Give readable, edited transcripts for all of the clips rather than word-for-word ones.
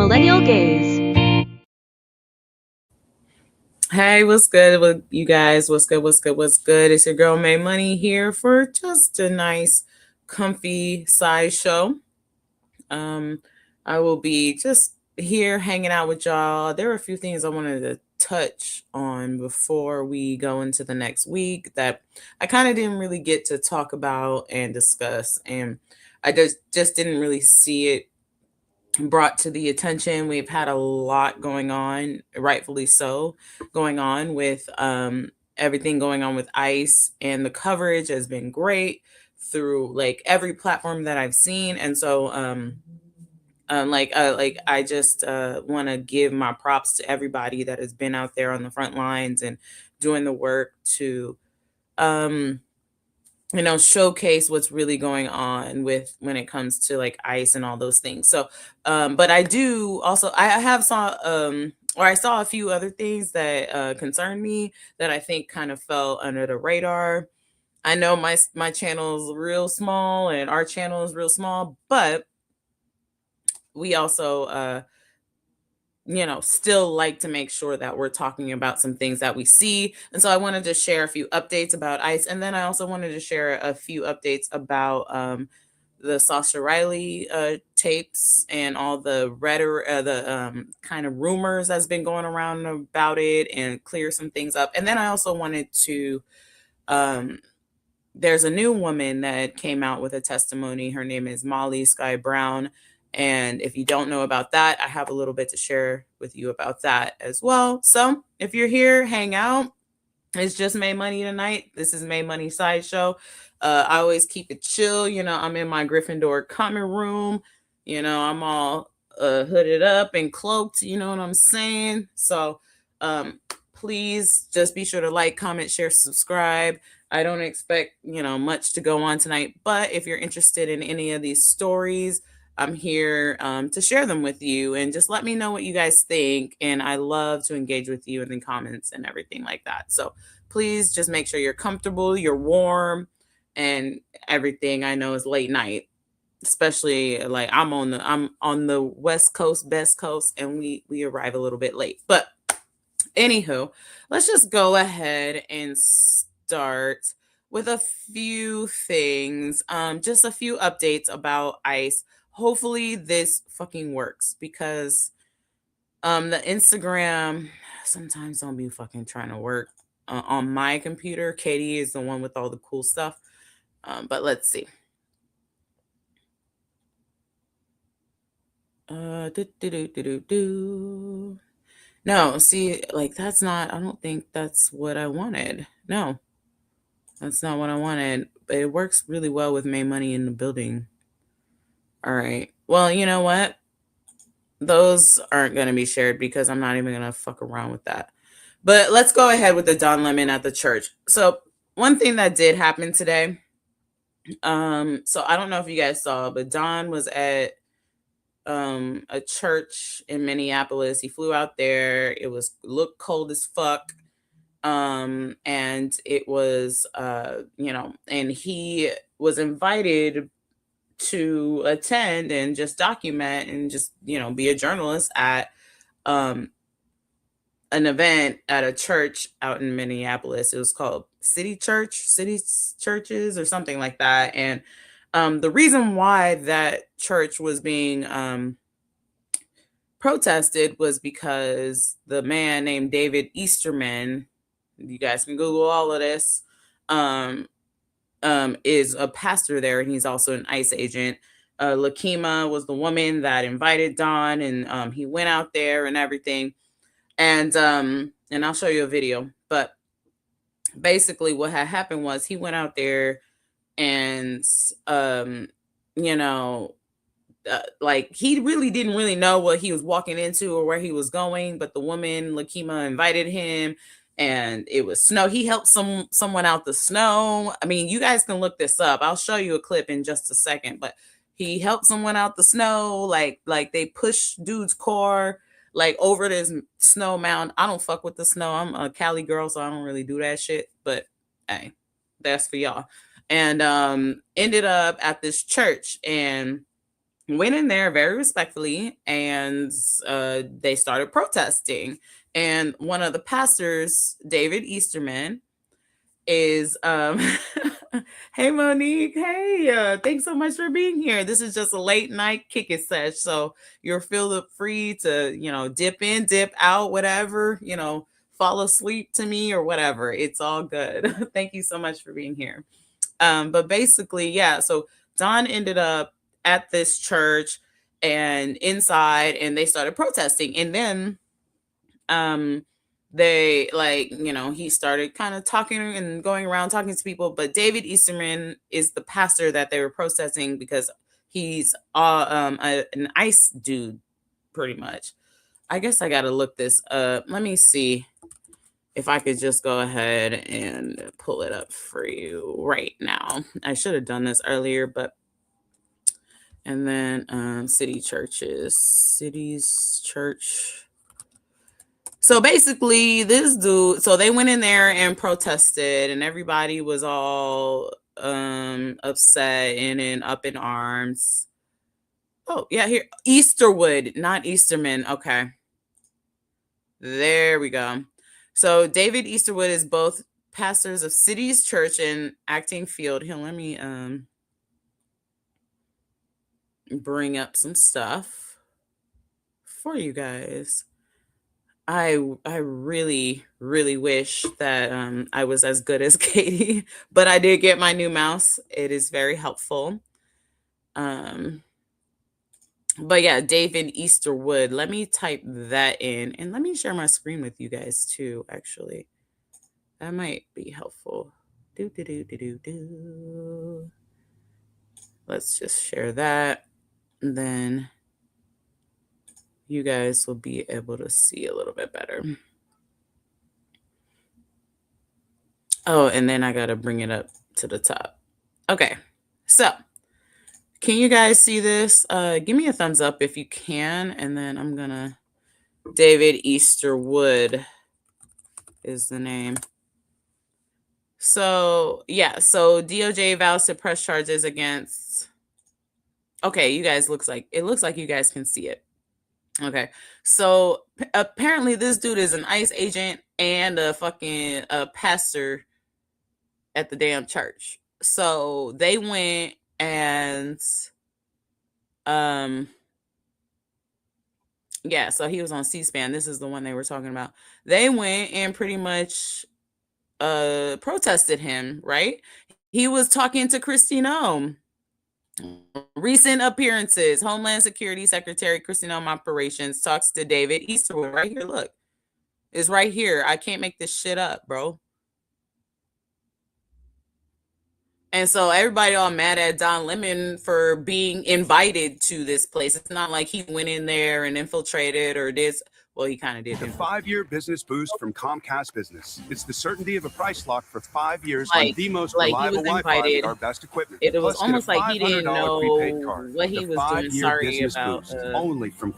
Millennial Gaze. Hey, what's good with you guys? What's good? What's good? What's good? It's your girl Maymoney here for just a nice, comfy side show. Um, I will be just here hanging out with y'all. There are a few things I wanted to touch on before we go into the next week that I kind of didn't really get to talk about and discuss, and I just didn't really see it brought to the attention. We've had a lot going on, rightfully so, going on with everything going on with ICE, and the coverage has been great through like every platform that I've seen. And so like I just want to give my props to everybody that has been out there on the front lines and doing the work to um showcase what's really going on with when it comes to like ICE and all those things. So but I do also I have saw or I saw a few other things that concern me that I think kind of fell under the radar. I know my channel is real small and our channel is real small, but we also still like to make sure that we're talking about some things that we see. And so I wanted to share a few updates about ICE. And then I also wanted to share a few updates about the Sasha Riley tapes and all the rhetoric, the kind of rumors that's been going around about it, and clear some things up. And then I also wanted to, there's a new woman that came out with a testimony. Her name is Molly Sky Brown. And if you don't know about that, I have a little bit to share with you about that as well. So if you're here, hang out. It's just Maymoney tonight. This is Maymoney Sideshow. I always keep it chill. I'm in my Gryffindor common room. I'm all hooded up and cloaked. You know what I'm saying? So please just be sure to like, comment, share, subscribe. I don't expect, much to go on tonight. But if you're interested in any of these stories, I'm here to share them with you, and just let me know what you guys think. And I love to engage with you in the comments and everything like that. So please just make sure you're comfortable, you're warm, and everything. I know it's late night, especially like I'm on the West Coast, best coast, and we arrive a little bit late. But anywho, let's just go ahead and start with a few things. Just a few updates about ICE. Hopefully this fucking works, because the Instagram sometimes don't be fucking trying to work on my computer. Katie is the one with all the cool stuff. But let's see. No, see, like that's not, I don't think that's what I wanted. No, that's not what I wanted. But it works really well with Maymoney in the building. All right. Well, you know what? Those aren't going to be shared because I'm not even going to fuck around with that. But let's go ahead with the Don Lemon at the church. So one thing that did happen today, so I don't know if you guys saw, but Don was at a church in Minneapolis. He flew out there. It looked cold as fuck. And it was and he was invited to attend and just document and just be a journalist at an event at a church out in Minneapolis. It was called City Churches or something like that. And the reason why that church was being protested was because the man named David Easterman, you guys can Google all of this, is a pastor there, and he's also an ICE agent. Lakima was the woman that invited Don, and he went out there and everything. And I'll show you a video. But basically what had happened was he went out there and like he really didn't really know what he was walking into or where he was going, but the woman Lakima invited him, and it was snow. He helped someone out the snow. I mean, you guys can look this up. I'll show you a clip in just a second, but he helped someone out the snow. Like they pushed dude's car like over this snow mound. I don't fuck with the snow. I'm a Cali girl, so I don't really do that shit. But hey, that's for y'all. And ended up at this church, and went in there very respectfully, and they started protesting. And one of the pastors, David Easterman, is hey Monique, hey, thanks so much for being here. This is just a late night kick it sesh, so you're feel free to, dip in, dip out, whatever, fall asleep to me or whatever. It's all good. Thank you so much for being here. But basically, yeah, so Don ended up at this church and inside, and they started protesting. And then um they, like, he started kind of talking and going around talking to people. But David Easterman is the pastor that they were protesting because he's an ICE dude, pretty much. I guess I gotta look this up. Let me see if I could just go ahead and pull it up for you right now. I should have done this earlier, but and then cities church. So basically, this dude, so they went in there and protested, and everybody was all upset and up in arms. Oh, yeah, here, Easterwood, not Easterman. Okay. There we go. So David Easterwood is both pastors of Cities Church and Acting Field. Here, let me bring up some stuff for you guys. I really really wish that I was as good as Katie, but I did get my new mouse. It is very helpful. Um but yeah, David Easterwood. Let me type that in, and let me share my screen with you guys too, actually. That might be helpful. Do do do do do do. Let's just share that. And then you guys will be able to see a little bit better. Oh, and then I got to bring it up to the top. Okay. So, can you guys see this? Give me a thumbs up if you can. And then I'm going to, David Easterwood is the name. So, yeah. So DOJ vows to press charges against. Okay, you guys, it looks like you guys can see it. Okay. So apparently this dude is an ICE agent and a fucking pastor at the damn church. So they went and um yeah, so he was on C-SPAN. This is the one they were talking about. They went and pretty much protested him, right? He was talking to Christine Ohm. Recent appearances. Homeland Security Secretary Christine Ohm Operations talks to David Easterwood. Right here, look. It's right here. I can't make this shit up, bro. And so everybody all mad at Don Lemon for being invited to this place. It's not like he went in there and infiltrated or did. Well, he kind of did. The 5-year business boost from Comcast Business. It's the certainty of a price lock for 5 years on the most reliable Wi-Fi with our best equipment. It was almost like he didn't know prepaid card what he was doing. Sorry about only from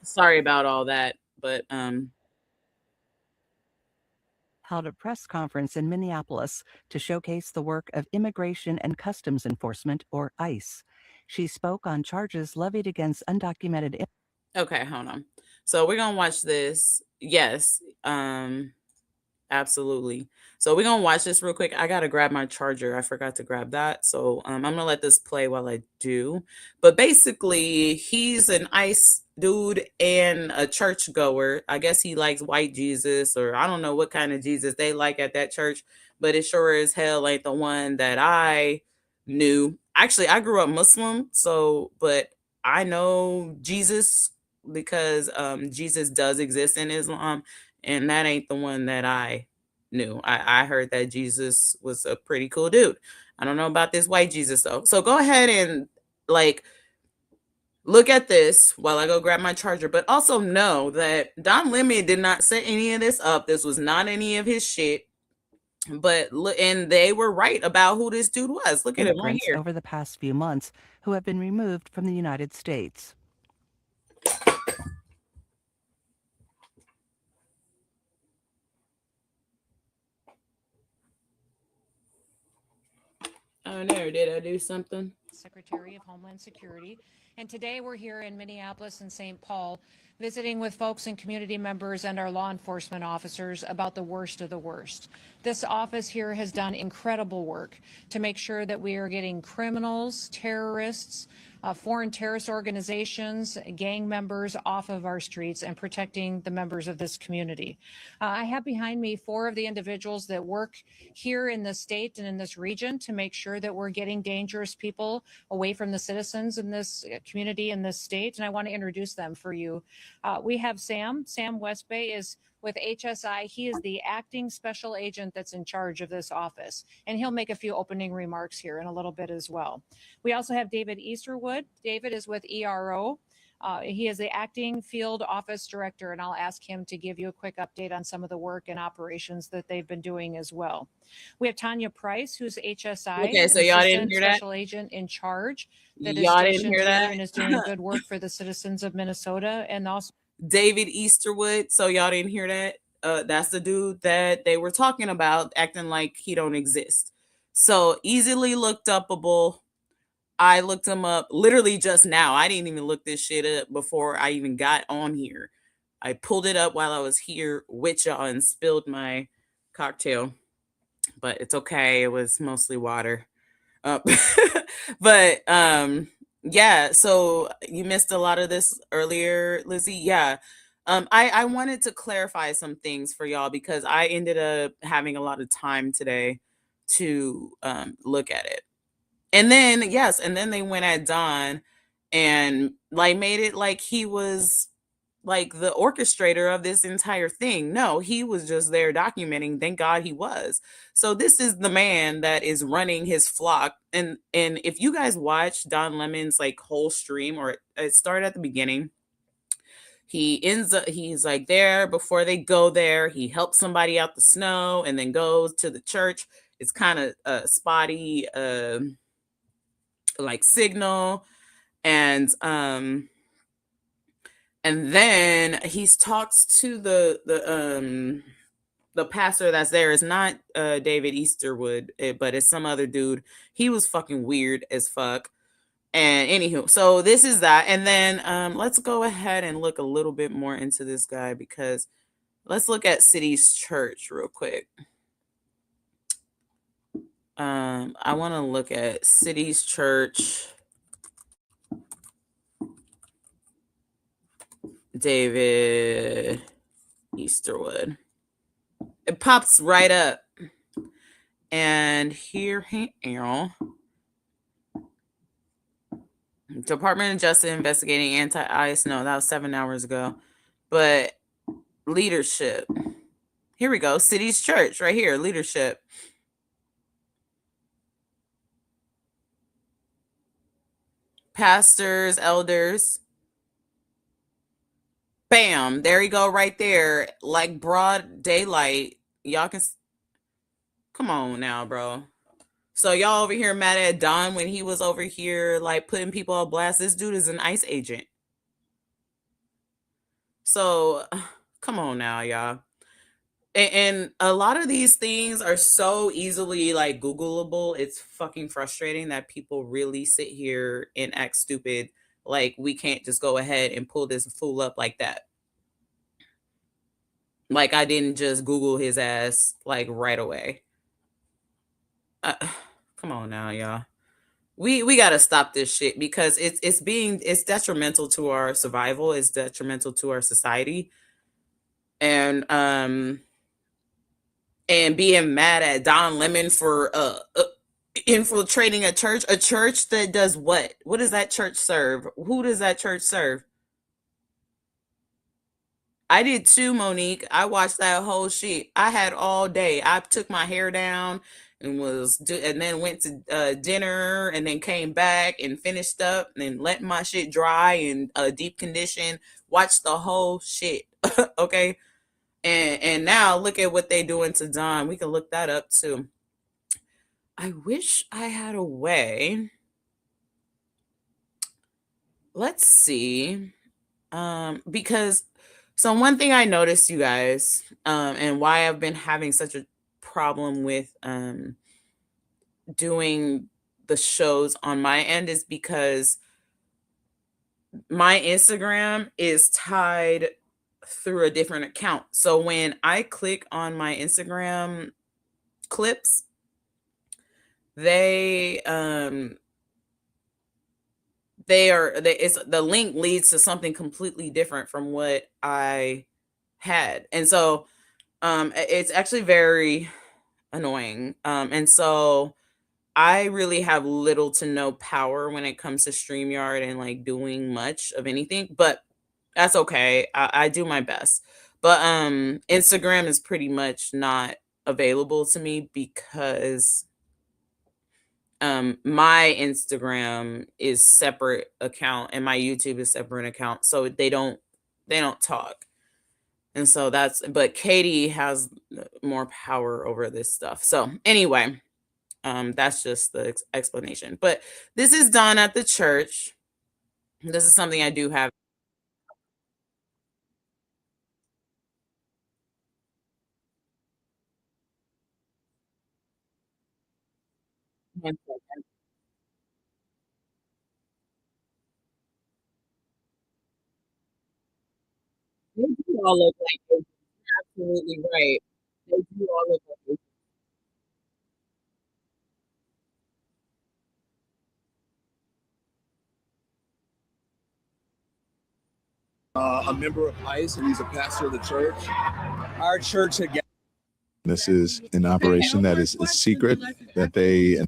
sorry about all that, but held a press conference in Minneapolis to showcase the work of Immigration and Customs Enforcement, or ICE. She spoke on charges levied against undocumented. Okay, hold on. So we're gonna watch this. Yes, absolutely. So we're gonna watch this real quick. I gotta grab my charger. I forgot to grab that. So I'm gonna let this play while I do. But basically, he's an ICE dude and a church goer. I guess he likes white Jesus, or I don't know what kind of Jesus they like at that church, but it sure as hell ain't the one that I knew. Actually, I grew up Muslim, so but I know Jesus because Jesus does exist in Islam, and that ain't the one that I knew. I heard that Jesus was a pretty cool dude. I don't know about this white Jesus though. So go ahead and like look at this while I go grab my charger. But also know that Don Lemon did not set any of this up. This was not any of his shit. But and they were right about who this dude was. Look at him right here. Over the past few months who have been removed from the United States. Oh no, did I do something? Secretary of Homeland Security. And today we're here in Minneapolis and St. Paul visiting with folks and community members and our law enforcement officers about the worst of the worst. This office here has done incredible work to make sure that we are getting criminals, terrorists, foreign terrorist organizations, gang members off of our streets and protecting the members of this community. I have behind me 4 of the individuals that work here in the state and in this region to make sure that we're getting dangerous people away from the citizens in this community, in this state. And I want to introduce them for you. We have Sam. Sam Westbay is with HSI. He is the acting special agent that's in charge of this office. And he'll make a few opening remarks here in a little bit as well. We also have David Easterwood. David is with ERO. He is the acting field office director, and I'll ask him to give you a quick update on some of the work and operations that they've been doing as well. We have Tanya Price, who's HSI, Okay, so y'all didn't hear that? special agent in charge that is Y'all didn't stationed hear here that? and is doing good work for the citizens of Minnesota. And also David Easterwood. So y'all didn't hear that? That's the dude that they were talking about, acting like he don't exist. So easily looked upable. I looked him up literally just now. I didn't even look this shit up before I even got on here. I pulled it up while I was here with y'all and spilled my cocktail, but it's okay. It was mostly water. But yeah, so you missed a lot of this earlier, Lizzie. Yeah. I wanted to clarify some things for y'all because I ended up having a lot of time today to look at it. And then they went at Don and like made it like he was like the orchestrator of this entire thing. No, he was just there documenting. Thank God he was. So this is the man that is running his flock. And if you guys watch Don Lemon's like whole stream, or it started at the beginning, he's like there before they go there. He helps somebody out the snow and then goes to the church. It's kind of spotty like signal, and then he talks to the pastor that's there. Is not David Easterwood, but it's some other dude. He was fucking weird as fuck. And anywho, so this is that. And then let's go ahead and look a little bit more into this guy, because let's look at City's Church real quick. I want to look at City's Church. David Easterwood. It pops right up. And here he is. Department of Justice investigating anti-ICE. No, that was 7 hours ago. But leadership. Here we go. City's Church right here. Leadership. Pastors, elders. Bam. There you go right there. Like broad daylight. Y'all can... Come on now, bro. So y'all over here mad at Don when he was over here like putting people on blast. This dude is an ICE agent. So come on now, y'all. And a lot of these things are so easily like Googleable. It's fucking frustrating that people really sit here and act stupid. Like we can't just go ahead and pull this fool up like that. Like I didn't just Google his ass like right away. Come on now, y'all. We got to stop this shit, because it's detrimental to our survival. It's detrimental to our society. And being mad at Don Lemon for infiltrating a church that does what? What does that church serve? Who does that church serve? I did too, Monique. I watched that whole shit. I had all day. I took my hair down and then went to dinner, and then came back and finished up and let my shit dry in deep condition. Watched the whole shit. Okay. And now look at what they doing to Don. We can look that up too. I wish I had a way. Let's see. Because so one thing I noticed, you guys, and why I've been having such a problem with doing the shows on my end is because my Instagram is tied through a different account. So when I click on my Instagram clips, the link leads to something completely different from what I had. And so it's actually very annoying. And so I really have little to no power when it comes to StreamYard and like doing much of anything, but that's okay. I do my best. But Instagram is pretty much not available to me because my Instagram is separate account and my YouTube is separate account. So they don't talk. And so but Katie has more power over this stuff. So anyway, that's just the explanation. But this is done at the church. This is something I do have. They do all look like Asians. You're absolutely right. They do all look like Asians. A member of ICE, and he's a pastor of the church. Our church again. This is an operation that is a secret that they.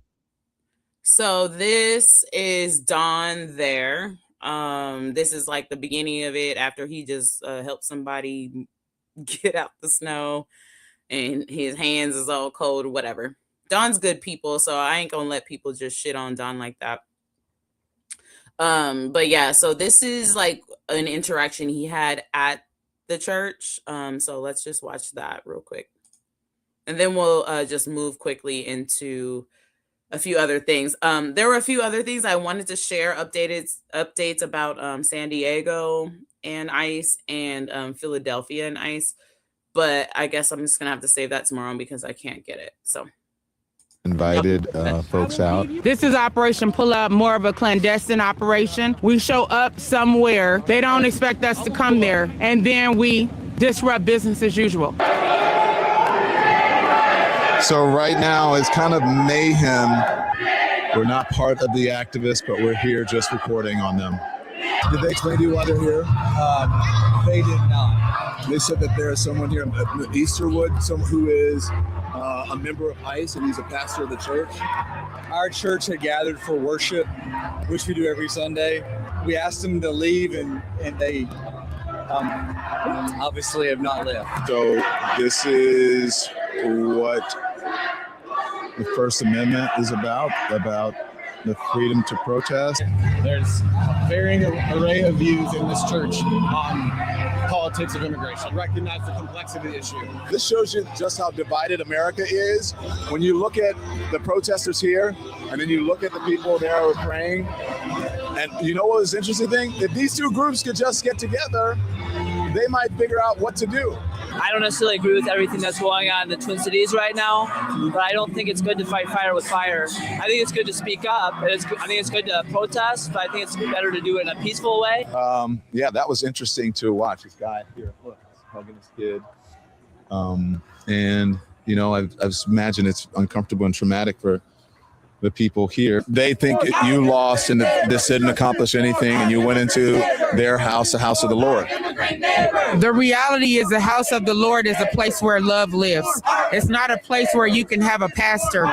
So this is Don there. This is like the beginning of it after he just helped somebody get out the snow and his hands is all cold or whatever. Don's good people, so I ain't gonna let people just shit on Don like that. But yeah, so this is like an interaction he had at the church. So let's just watch that real quick. And then we'll just move quickly into a few other things. There were a few other things I wanted to share, updates about San Diego and ICE and Philadelphia and ICE. But I guess I'm just gonna have to save that tomorrow because I can't get it. So Invited folks out. This is Operation Pull Up, more of a clandestine operation. We show up somewhere. They don't expect us to come there. And then we disrupt business as usual. So right now it's kind of mayhem. We're not part of the activists, but we're here just reporting on them. Did they explain to you why they're here? They did not. They said that there is someone here, Easterwood, someone who is a member of ICE, and he's a pastor of the church. Our church had gathered for worship, which we do every Sunday. We asked them to leave, and they obviously have not left. So this is what the First Amendment is about the freedom to protest. There's a varying array of views in this church on politics of immigration. Recognize the complexity of the issue. This shows you just how divided America is. When you look at the protesters here, and then you look at the people there who are praying, and you know what was the interesting thing? If these two groups could just get together, they might figure out what to do. I don't necessarily agree with everything that's going on in the Twin Cities right now, but I don't think it's good to fight fire with fire. I think it's good to speak up. I think it's good to protest, but I think it's better to do it in a peaceful way. Yeah, that was interesting to watch. This guy here, look, hugging his kid. And, you know, I imagine it's uncomfortable and traumatic for the people here. They think you lost and this didn't accomplish anything, and you went into their house, the house of the Lord. The reality is the house of the Lord is a place where love lives. It's not a place where you can have a pastor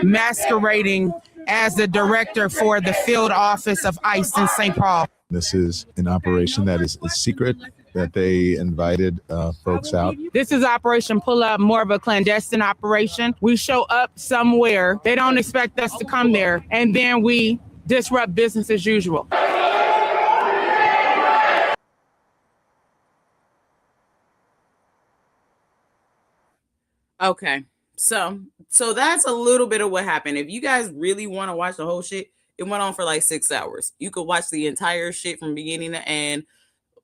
masquerading as the director for the field office of ICE in St. Paul. This is an operation that is a secret, that they invited folks out. This is Operation Pull Up, more of a clandestine operation. We show up somewhere. They don't expect us to come there. And then we disrupt business as usual. okay, so that's a little bit of what happened. If you guys really want to watch the whole shit, it went on for like 6 hours. You could watch the entire shit from beginning to end.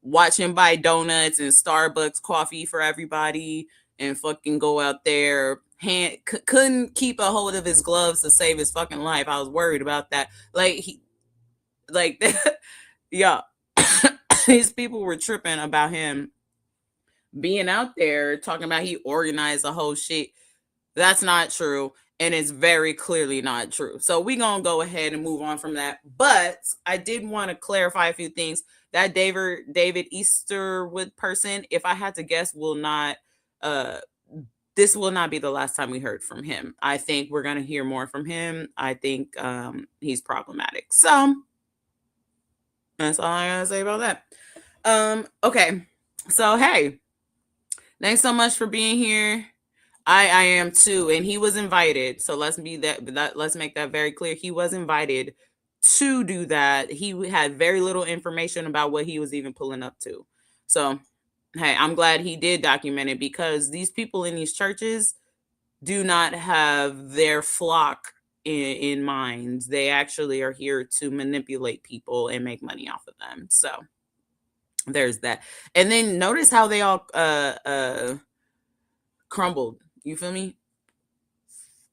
Watch him buy donuts and Starbucks coffee for everybody and fucking go out there couldn't keep a hold of his gloves to save his fucking life. I was worried about that. Yeah, these people were tripping about him being out there talking about he organized the whole shit. That's not true. And it's very clearly not true. So we're going to go ahead and move on from that. But I did want to clarify a few things. That David Easterwood person, if I had to guess, this will not be the last time we heard from him. I think we're going to hear more from him. I think he's problematic. So that's all I got to say about that. Okay. So, hey, thanks so much for being here. I am too, and he was invited. So let's make that very clear. He was invited to do that. He had very little information about what he was even pulling up to. So, hey, I'm glad he did document it, because these people in these churches do not have their flock in mind. They actually are here to manipulate people and make money off of them. So there's that. And then notice how they all crumbled. You feel me?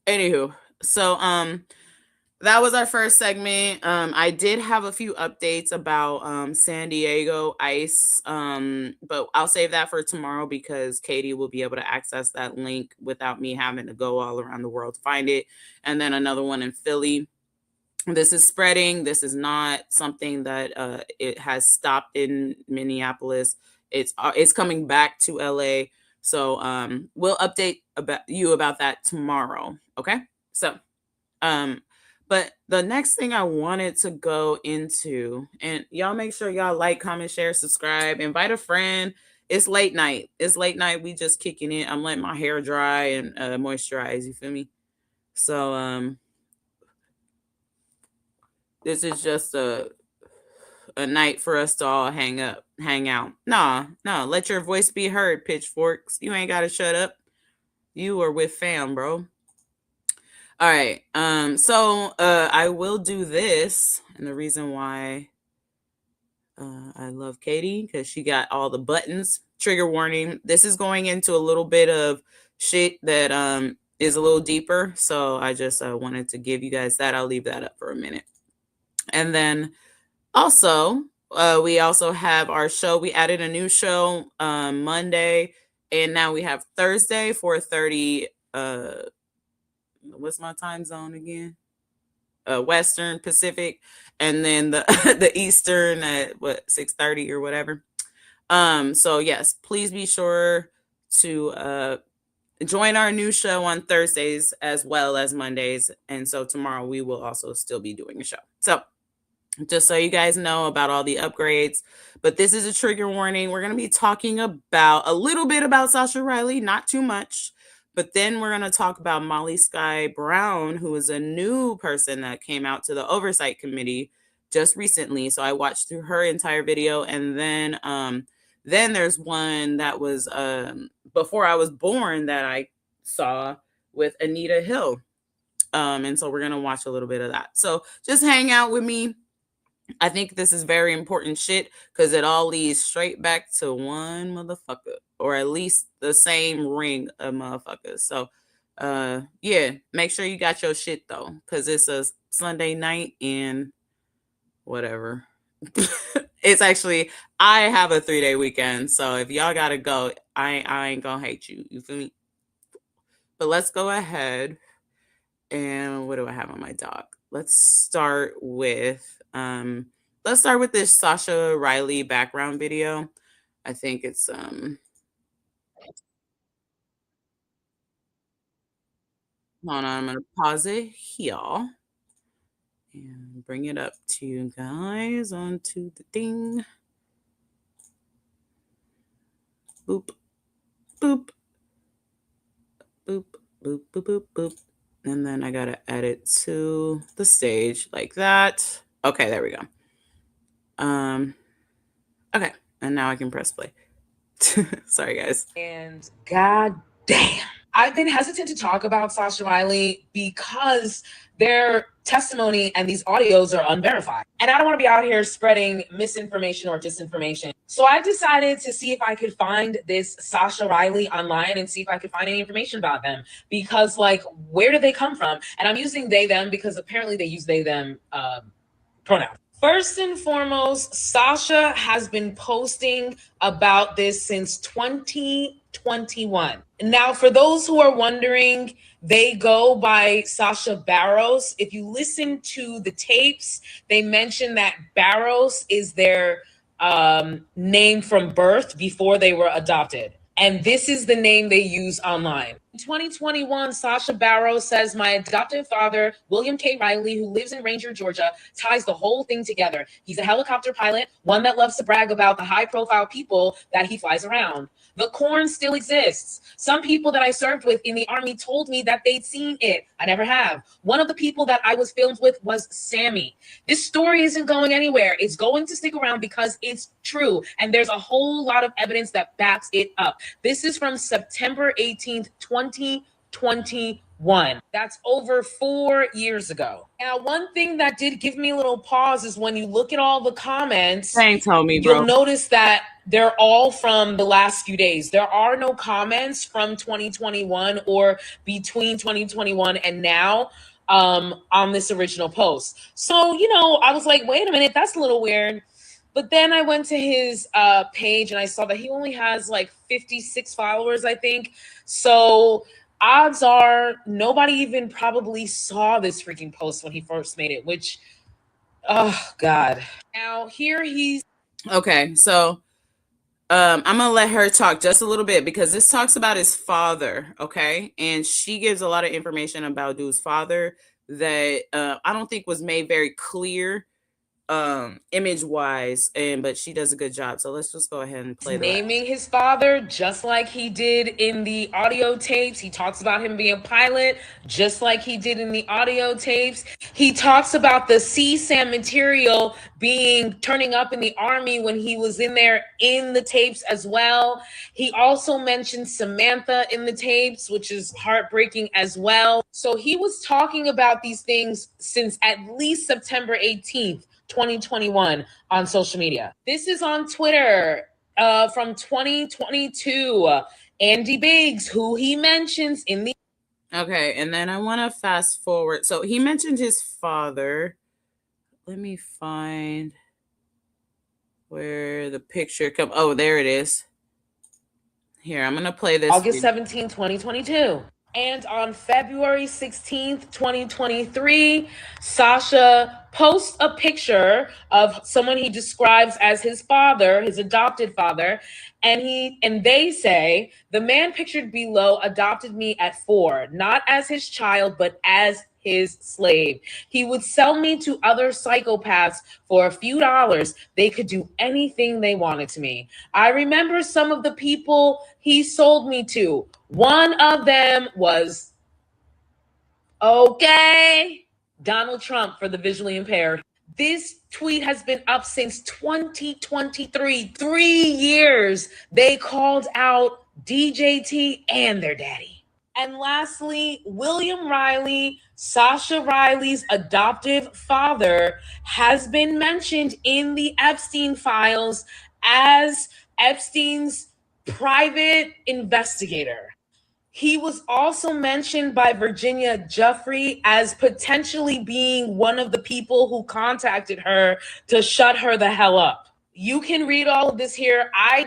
Anywho, so that was our first segment. I did have a few updates about San Diego ICE, but I'll save that for tomorrow, because Katie will be able to access that link without me having to go all around the world to find it. And then another one in Philly. This is spreading. This is not something that it has stopped in Minneapolis. It's coming back to LA. So we'll update about that tomorrow. Okay. So but the next thing I wanted to go into, and y'all make sure y'all like, comment, share, subscribe, invite a friend. It's late night. We just kicking it. I'm letting my hair dry and moisturize. You feel me? So this is just a night for us to all hang out. No, let your voice be heard, pitchforks. You ain't got to shut up. You are with fam, bro. All right. So I will do this. And the reason why I love Katie, because she got all the buttons. Trigger warning. This is going into a little bit of shit that is a little deeper. So I just wanted to give you guys that. I'll leave that up for a minute. And then also, we also have our show. We added a new show Monday, and now we have Thursday, 4:30. What's my time zone again? Western Pacific, and then the Eastern at 6:30 or whatever. So yes, please be sure to join our new show on Thursdays as well as Mondays. And so tomorrow we will also still be doing a show. So just so you guys know about all the upgrades, but this is a trigger warning. We're going to be talking about a little bit about Sasha Riley, not too much, but then we're going to talk about Molly Sky Brown, who is a new person that came out to the oversight committee just recently. So I watched through her entire video. And then there's one that was before I was born that I saw with Anita Hill. And so we're going to watch a little bit of that. So just hang out with me. I think this is very important shit, because it all leads straight back to one motherfucker, or at least the same ring of motherfuckers. So yeah, make sure you got your shit though, because it's a Sunday night and whatever. It's actually, I have a 3-day weekend, so if y'all gotta go, I ain't gonna hate you. You feel me? But let's go ahead. And what do I have on my doc? Let's start with this Sasha Riley background video. I think it's hold on, I'm gonna pause it here and bring it up to you guys onto the thing. Boop, boop, boop, boop, boop, boop, boop. And then I gotta add it to the stage like that. Okay, there we go. Okay, and now I can press play. Sorry, guys. And god damn, I've been hesitant to talk about Sasha Riley because their testimony and these audios are unverified. And I don't want to be out here spreading misinformation or disinformation. So I decided to see if I could find this Sasha Riley online and see if I could find any information about them. Because, like, where did they come from? And I'm using they, them because apparently they use they, them pronouns. First and foremost, Sasha has been posting about this since 2021. Now, for those who are wondering, they go by Sasha Barros. If you listen to the tapes, they mention that Barros is their name from birth before they were adopted. And this is the name they use online. In 2021, Sasha Barrow says, my adoptive father, William K. Riley, who lives in Ranger, Georgia, ties the whole thing together. He's a helicopter pilot, one that loves to brag about the high-profile people that he flies around. The corn still exists. Some people that I served with in the Army told me that they'd seen it. I never have. One of the people that I was filmed with was Sammy. This story isn't going anywhere. It's going to stick around because it's true. And there's a whole lot of evidence that backs it up. This is from September 18th, 2021. That's over 4 years ago. Now, one thing that did give me a little pause is when you look at all the comments, you'll notice that they're all from the last few days. There are no comments from 2021 or between 2021 and now on this original post. So, you know, I was like, wait a minute, that's a little weird. But then I went to his page and I saw that he only has like 56 followers, I think. So odds are nobody even probably saw this freaking post when he first made it, which, oh God. Now here he's. Okay, so I'm gonna let her talk just a little bit because this talks about his father, okay? And she gives a lot of information about dude's father that I don't think was made very clear image wise, but she does a good job. So let's just go ahead and play naming his father just like he did in the audio tapes. He talks about him being a pilot just like he did in the audio tapes. He talks about the CSAM material turning up in the Army when he was in there in the tapes as well. He also mentioned Samantha in the tapes, which is heartbreaking as well. So he was talking about these things since at least September 18th. 2021 on social media. This is on Twitter from 2022. Andy Biggs, who he mentions in the. Okay, and then I want to fast forward. So he mentioned his father. Let me find where the picture come. Oh, there it is. Here, I'm going to play this. August 17, 2022. And on February 16th, 2023, Sasha posts a picture of someone he describes as his father, his adopted father. And they say, the man pictured below adopted me at 4, not as his child, but as his slave. He would sell me to other psychopaths for a few dollars. They could do anything they wanted to me. I remember some of the people he sold me to. One of them was, Donald Trump for the visually impaired. This tweet has been up since 2023, 3 years. They called out DJT and their daddy. And lastly, William Riley, Sasha Riley's adoptive father, has been mentioned in the Epstein files as Epstein's private investigator. He was also mentioned by Virginia Giuffre as potentially being one of the people who contacted her to shut her the hell up. You can read all of this here. I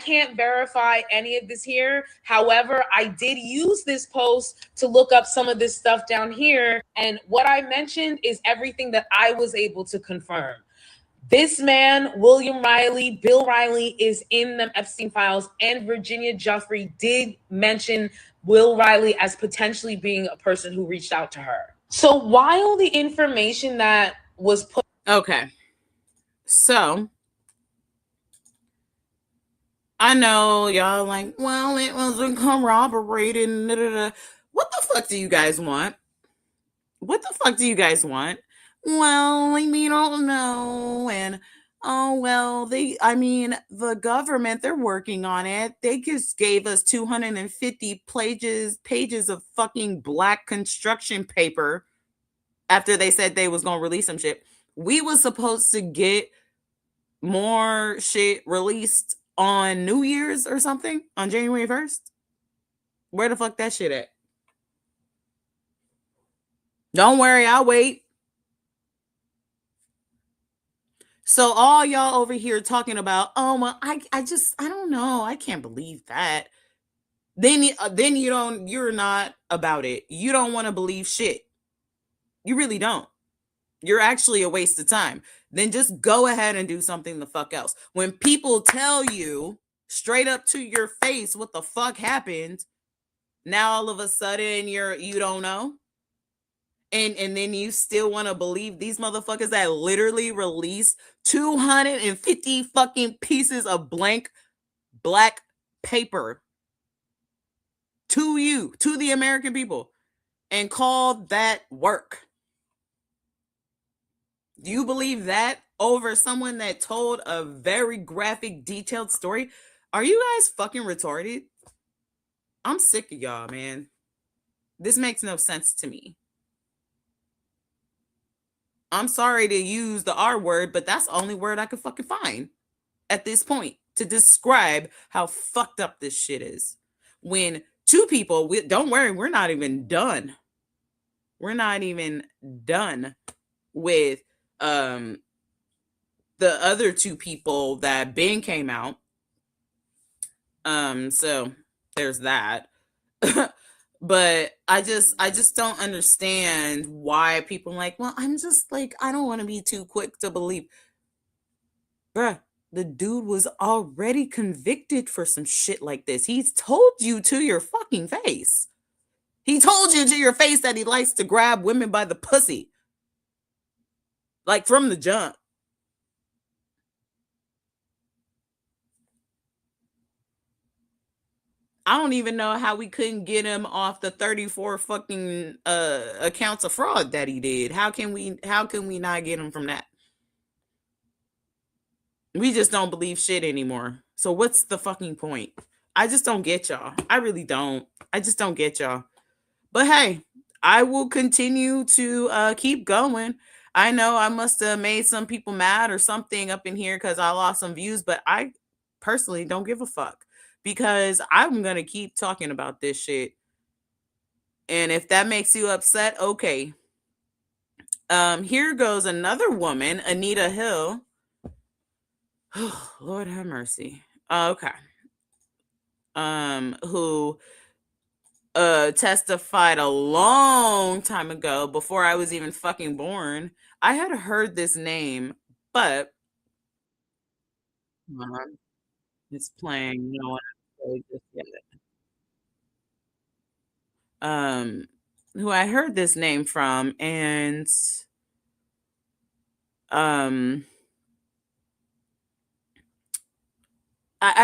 can't verify any of this here. However, I did use this post to look up some of this stuff down here. And what I mentioned is everything that I was able to confirm. This man, William Riley, Bill Riley, is in the Epstein files, and Virginia Giuffre did mention Will Riley as potentially being a person who reached out to her. So while the information that was put... Okay. So I know y'all like, well, it wasn't corroborated. What the fuck do you guys want? What the fuck do you guys want? Well, like, we don't know. And Oh, well, the government, they're working on it. They just gave us 250 pages of fucking black construction paper after they said they was going to release some shit. We was supposed to get more shit released on New Year's or something on January 1st. Where the fuck that shit at? Don't worry, I'll wait. So all y'all over here talking about, oh, well, I don't know. I can't believe that. Then you're not about it. You don't want to believe shit. You really don't. You're actually a waste of time. Then just go ahead and do something the fuck else. When people tell you straight up to your face what the fuck happened, now all of a sudden you don't know. And then you still want to believe these motherfuckers that literally released 250 fucking pieces of blank black paper to the American people, and called that work. Do you believe that over someone that told a very graphic, detailed story? Are you guys fucking retarded? I'm sick of y'all, man. This makes no sense to me. I'm sorry to use the R word, but that's the only word I could fucking find at this point to describe how fucked up this shit is. When two people, don't worry, we're not even done. We're not even done with the other two people that Ben came out. So there's that. But I just don't understand why people are like, well, I'm just like, I don't want to be too quick to believe. Bruh, the dude was already convicted for some shit like this. He's told you to your fucking face. He told you to your face that he likes to grab women by the pussy. Like from the jump. I don't even know how we couldn't get him off the 34 fucking accounts of fraud that he did. How can we not get him from that? We just don't believe shit anymore. So what's the fucking point? I just don't get y'all. I really don't. I just don't get y'all. But hey, I will continue to keep going. I know I must have made some people mad or something up in here because I lost some views, but I personally don't give a fuck. Because I'm going to keep talking about this shit. And if that makes you upset, okay. Here goes another woman, Anita Hill. Oh, Lord have mercy. Okay. Who testified a long time ago before I was even fucking born. I had heard this name, but it's playing. No one played this yet. Who I heard this name from, and I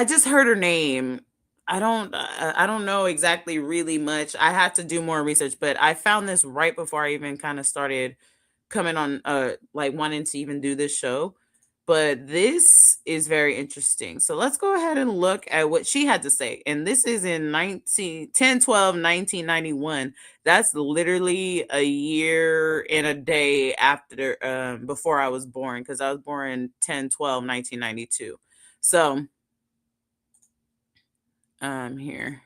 just heard her name. I don't know exactly really much. I have to do more research, but I found this right before I even kind of started coming on, like wanting to even do this show. But this is very interesting. So let's go ahead and look at what she had to say. And this is in 1991. That's literally a year and a day after, before I was born, because I was born 10/12/1992. So, here.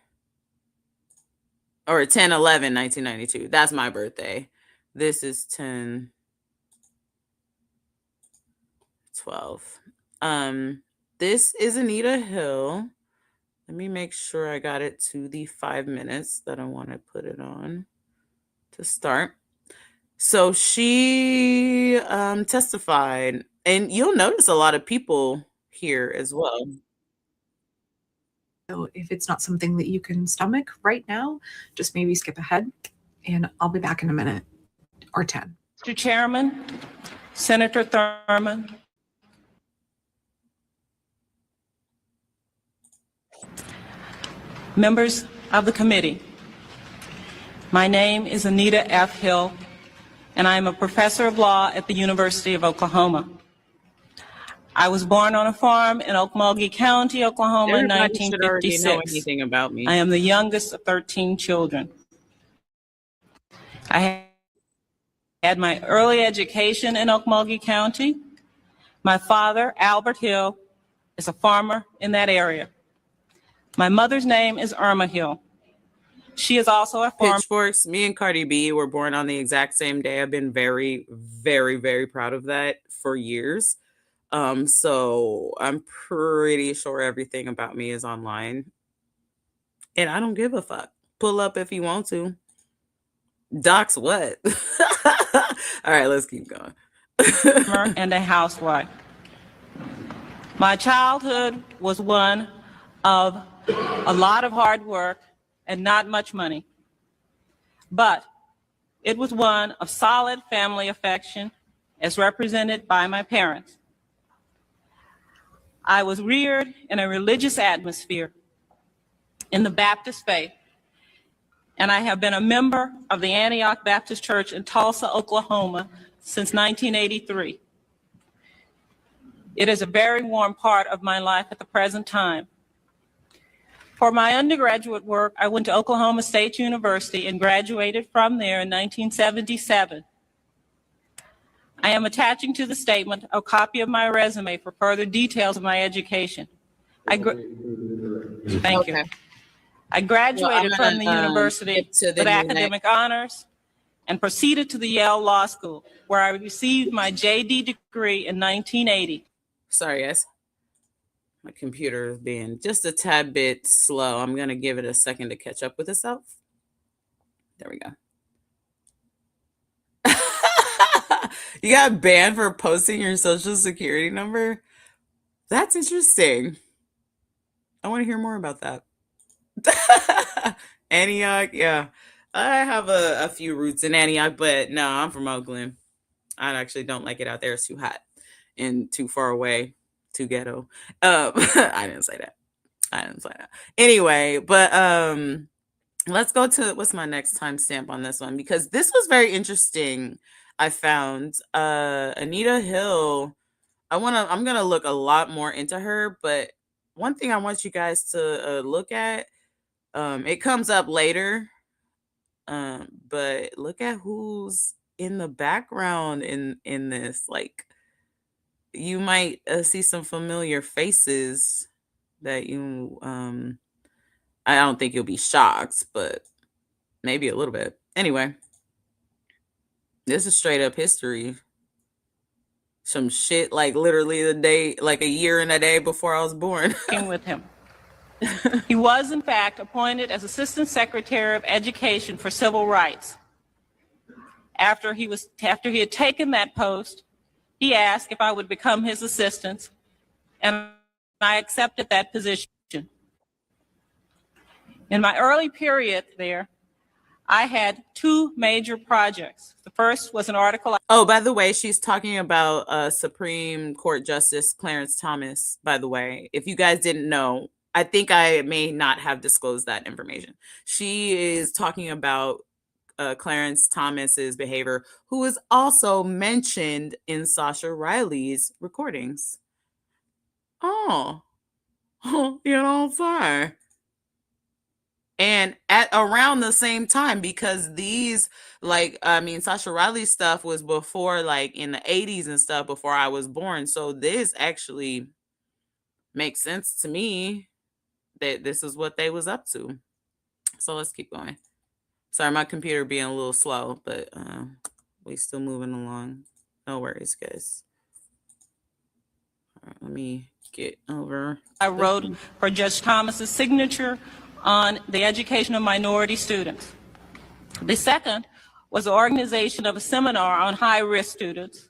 Or 10/11/1992. That's my birthday. This is 10/12. This is Anita Hill. Let me make sure I got it to the 5 minutes that I want to put it on to start. So she testified, and you'll notice a lot of people here as well. So if it's not something that you can stomach right now, just maybe skip ahead, and I'll be back in a minute or 10. Mr. Chairman, Senator Thurman. Members of the committee, my name is Anita F. Hill, and I am a professor of law at the University of Oklahoma. I was born on a farm in Okmulgee County, Oklahoma in Everybody should already know 1956. anything about me. I am the youngest of 13 children. I had my early education in Okmulgee County. My father, Albert Hill, is a farmer in that area. My mother's name is Irma Hill. She is also a farmer. Pitchforks. Me and Cardi B were born on the exact same day. I've been very, very, very proud of that for years. So I'm pretty sure everything about me is online. And I don't give a fuck. Pull up if you want to. Docs what? All right, let's keep going. And a housewife. My childhood was one of a lot of hard work and not much money, but it was one of solid family affection as represented by my parents. I was reared in a religious atmosphere in the Baptist faith, and I have been a member of the Antioch Baptist Church in Tulsa, Oklahoma since 1983. It is a very warm part of my life at the present time. For my undergraduate work, I went to Oklahoma State University and graduated from there in 1977. I am attaching to the statement a copy of my resume for further details of my education. Thank you. I graduated from the university with academic honors and proceeded to the Yale Law School, where I received my JD degree in 1980. Sorry, guys. My computer is being just a tad bit slow. I'm going to give it a second to catch up with itself. There we go. You got banned for posting your social security number? That's interesting. I want to hear more about that. Antioch, yeah. I have a few roots in Antioch, but no, I'm from Oakland. I actually don't like it out there. It's too hot and too far away, too ghetto. I didn't say that. Anyway, but let's go to what's my next timestamp on this one, because this was very interesting. I found Anita Hill. I'm gonna look a lot more into her, but one thing I want you guys to look at, it comes up later, but look at who's in the background in this. Like, you might see some familiar faces that you I don't think you'll be shocked, but maybe a little bit. Anyway, this is straight up history. Some shit like literally the day, like a year and a day before I was born. With him. He was, in fact, appointed as Assistant Secretary of Education for Civil Rights. After he had taken that post, he asked if I would become his assistant, and I accepted that position. In my early period there, I had two major projects. The first was an article. Oh, by the way, she's talking about Supreme Court Justice Clarence Thomas, by the way. If you guys didn't know, I think I may not have disclosed that information. She is talking about Clarence Thomas's behavior, who is also mentioned in Sasha Riley's recordings. Oh, you know what I'm saying? And at around the same time, because these, Sasha Riley's stuff was before, like in the 80s and stuff, before I was born. So this actually makes sense to me that this is what they was up to. So let's keep going. Sorry, my computer being a little slow, but we still moving along. No worries, guys. All right, let me get over. I wrote for Judge Thomas's signature on the education of minority students. The second was the organization of a seminar on high-risk students,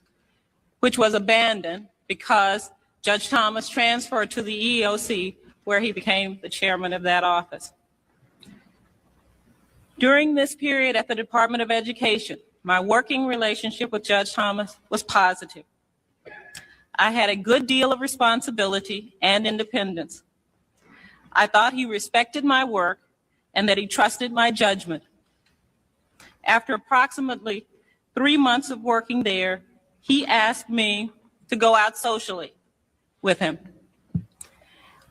which was abandoned because Judge Thomas transferred to the EEOC, where he became the chairman of that office. During this period at the Department of Education, my working relationship with Judge Thomas was positive. I had a good deal of responsibility and independence. I thought he respected my work and that he trusted my judgment. After approximately 3 months of working there, he asked me to go out socially with him.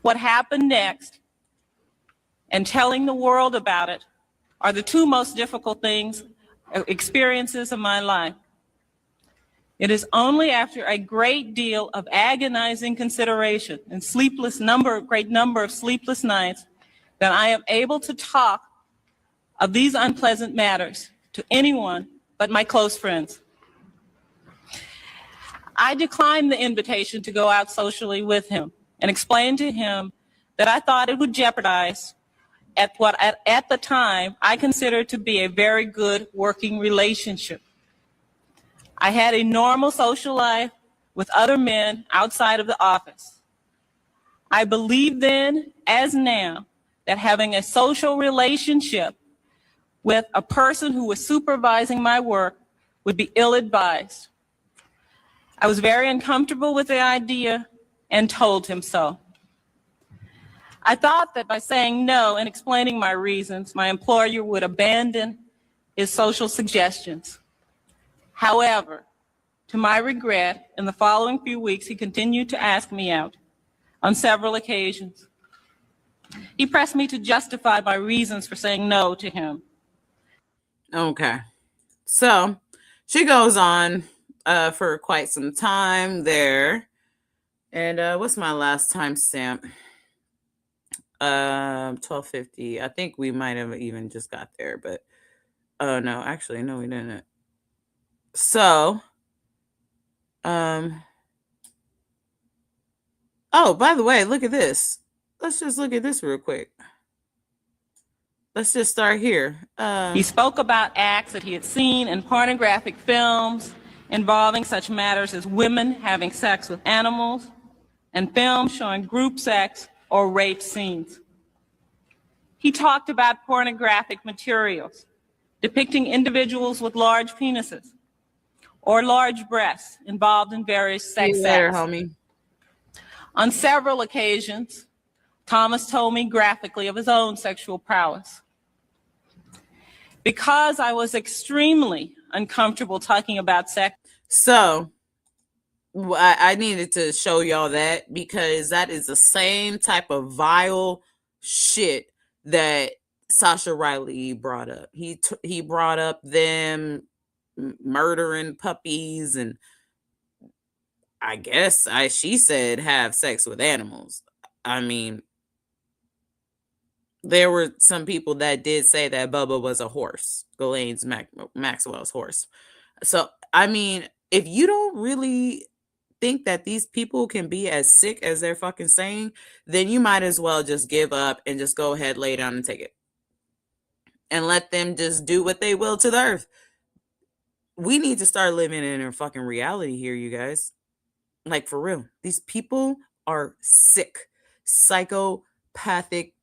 What happened next and telling the world about it are the two most difficult experiences of my life. It is only after a great deal of agonizing consideration and great number of sleepless nights that I am able to talk of these unpleasant matters to anyone but my close friends. I declined the invitation to go out socially with him and explained to him that I thought it would jeopardize at the time I considered to be a very good working relationship. I had a normal social life with other men outside of the office. I believed then, as now, that having a social relationship with a person who was supervising my work would be ill-advised. I was very uncomfortable with the idea and told him so. I thought that by saying no and explaining my reasons, my employer would abandon his social suggestions. However, to my regret, in the following few weeks, he continued to ask me out on several occasions. He pressed me to justify my reasons for saying no to him. Okay. So she goes on for quite some time there. And what's my last timestamp? 12:50. I think we might have even just got there, but oh no, actually, no, we didn't. So, oh, by the way, look at this. Let's just look at this real quick. Let's just start here. He spoke about acts that he had seen in pornographic films involving such matters as women having sex with animals and films showing group sex or rape scenes. He talked about pornographic materials depicting individuals with large penises or large breasts involved in various sex acts. Later, homie. On several occasions, Thomas told me graphically of his own sexual prowess. Because I was extremely uncomfortable talking about sex. So I needed to show y'all that because that is the same type of vile shit that Sasha Riley brought up. He brought up them murdering puppies and I guess she said have sex with animals. I mean, there were some people that did say that Bubba was a horse, Ghislaine Maxwell's horse. So, I mean, if you don't really think that these people can be as sick as they're fucking saying, then you might as well just give up and just go ahead, lay down and take it. And let them just do what they will to the earth. We need to start living in a fucking reality here, you guys. Like, for real. These people are sick, psychopathic,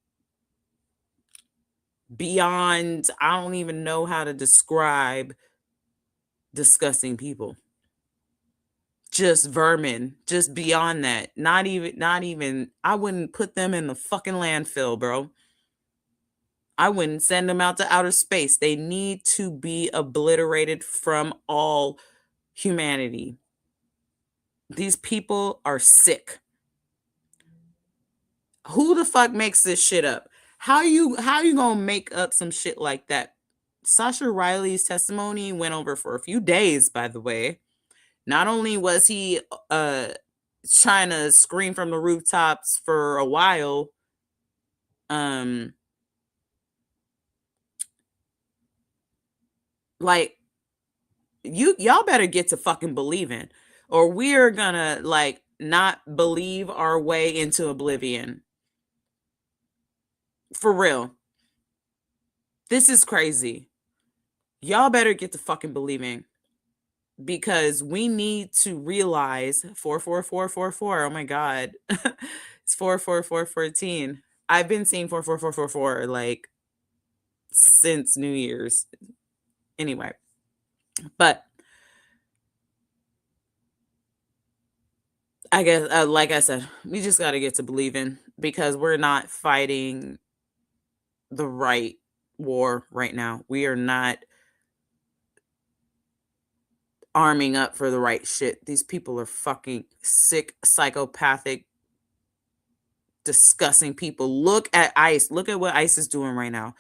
beyond, I don't even know how to describe disgusting people. Just vermin, just beyond that. Not even, I wouldn't put them in the fucking landfill, bro. I wouldn't send them out to outer space. They need to be obliterated from all humanity. These people are sick. Who the fuck makes this shit up? How you gonna make up some shit like that? Sasha Riley's testimony went over for a few days, by the way. Not only was he trying to scream from the rooftops for a while, like y'all better get to fucking believing, or we're gonna like not believe our way into oblivion. For real. This is crazy. Y'all better get to fucking believing. Because we need to realize 44444. Oh my God. It's 44414. I've been seeing 44444 like since New Year's. Anyway. But I guess, like I said, we just got to get to believing because we're not fighting the right war right now. We are not. arming up for the right shit. These people are fucking sick, psychopathic, disgusting people. Look at ICE. Look at what ICE is doing right now.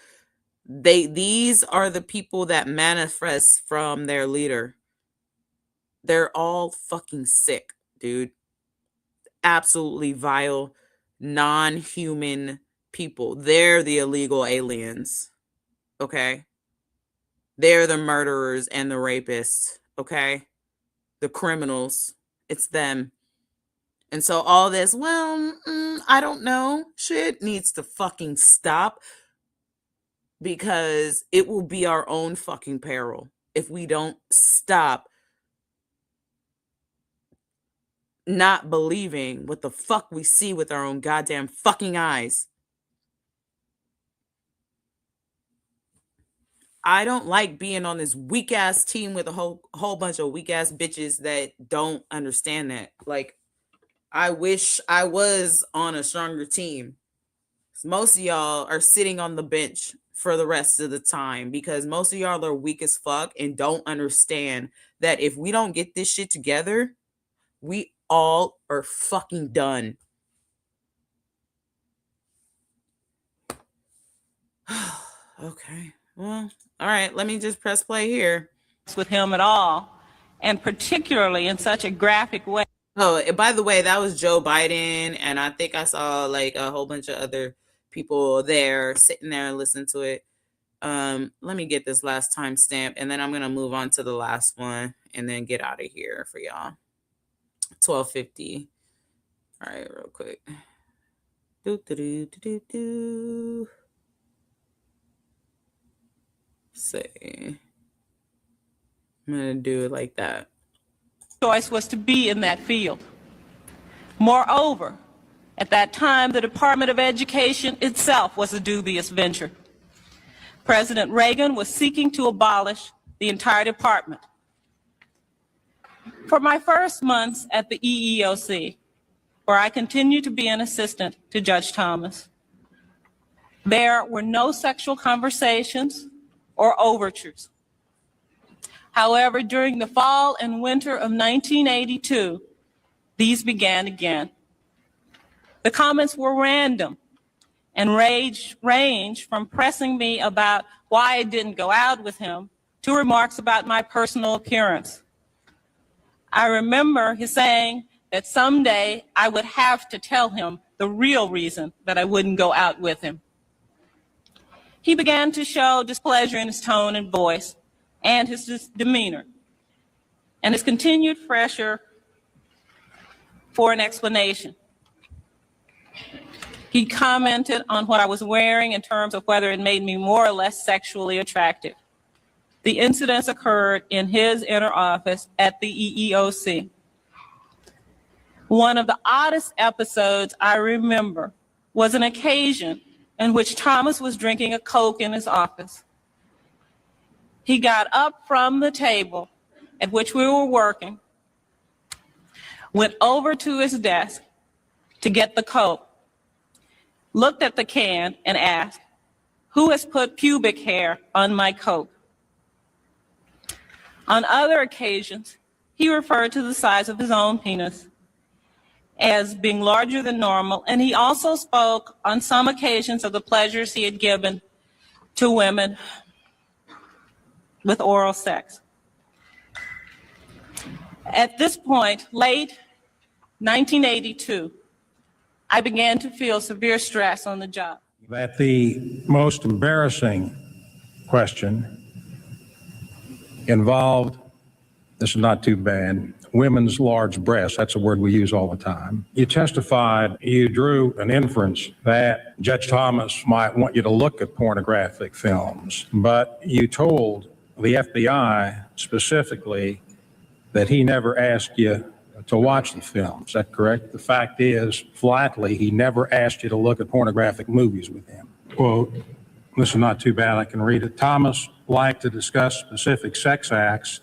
These are the people that manifest from their leader. They're all fucking sick, dude. Absolutely vile, non-human people. They're the illegal aliens. Okay? They're the murderers and the rapists. Okay? The criminals. It's them. And so all this, well, I don't know, shit needs to fucking stop, because it will be our own fucking peril if we don't stop not believing what the fuck we see with our own goddamn fucking eyes. I don't like being on this weak ass team with a whole bunch of weak ass bitches that don't understand that. Like, I wish I was on a stronger team. Most of y'all are sitting on the bench for the rest of the time, because most of y'all are weak as fuck and don't understand that if we don't get this shit together, we all are fucking done. Okay. Well, all right. Let me just press play here. With him at all, and particularly in such a graphic way. Oh, by the way, that was Joe Biden, and I think I saw like a whole bunch of other people there sitting there and listening to it. Let me get this last timestamp, and then I'm gonna move on to the last one and then get out of here for y'all. 12:50. All right, real quick. Say, I'm gonna do it like that. Choice was to be in that field. Moreover, at that time, the Department of Education itself was a dubious venture. President Reagan was seeking to abolish the entire department. For my first months at the EEOC, where I continued to be an assistant to Judge Thomas, there were no sexual conversations or overtures. However, during the fall and winter of 1982, these began again. The comments were random and ranged from pressing me about why I didn't go out with him to remarks about my personal appearance. I remember his saying that someday I would have to tell him the real reason that I wouldn't go out with him. He began to show displeasure in his tone and voice and his demeanor, and his continued pressure for an explanation. He commented on what I was wearing in terms of whether it made me more or less sexually attractive. The incidents occurred in his inner office at the EEOC. One of the oddest episodes I remember was an occasion in which Thomas was drinking a Coke in his office. He got up from the table at which we were working, went over to his desk to get the Coke, looked at the can and asked, "Who has put pubic hair on my Coke?" On other occasions, he referred to the size of his own penis as being larger than normal, and he also spoke on some occasions of the pleasures he had given to women with oral sex. At this point, late 1982, I began to feel severe stress on the job. That the most embarrassing question involved, this is not too bad, women's large breasts. That's a word we use all the time. You testified, you drew an inference that Judge Thomas might want you to look at pornographic films, but you told the FBI specifically that he never asked you to watch the film. Is that correct? The fact is, flatly, he never asked you to look at pornographic movies with him. Quote, this is not too bad, I can read it. Thomas liked to discuss specific sex acts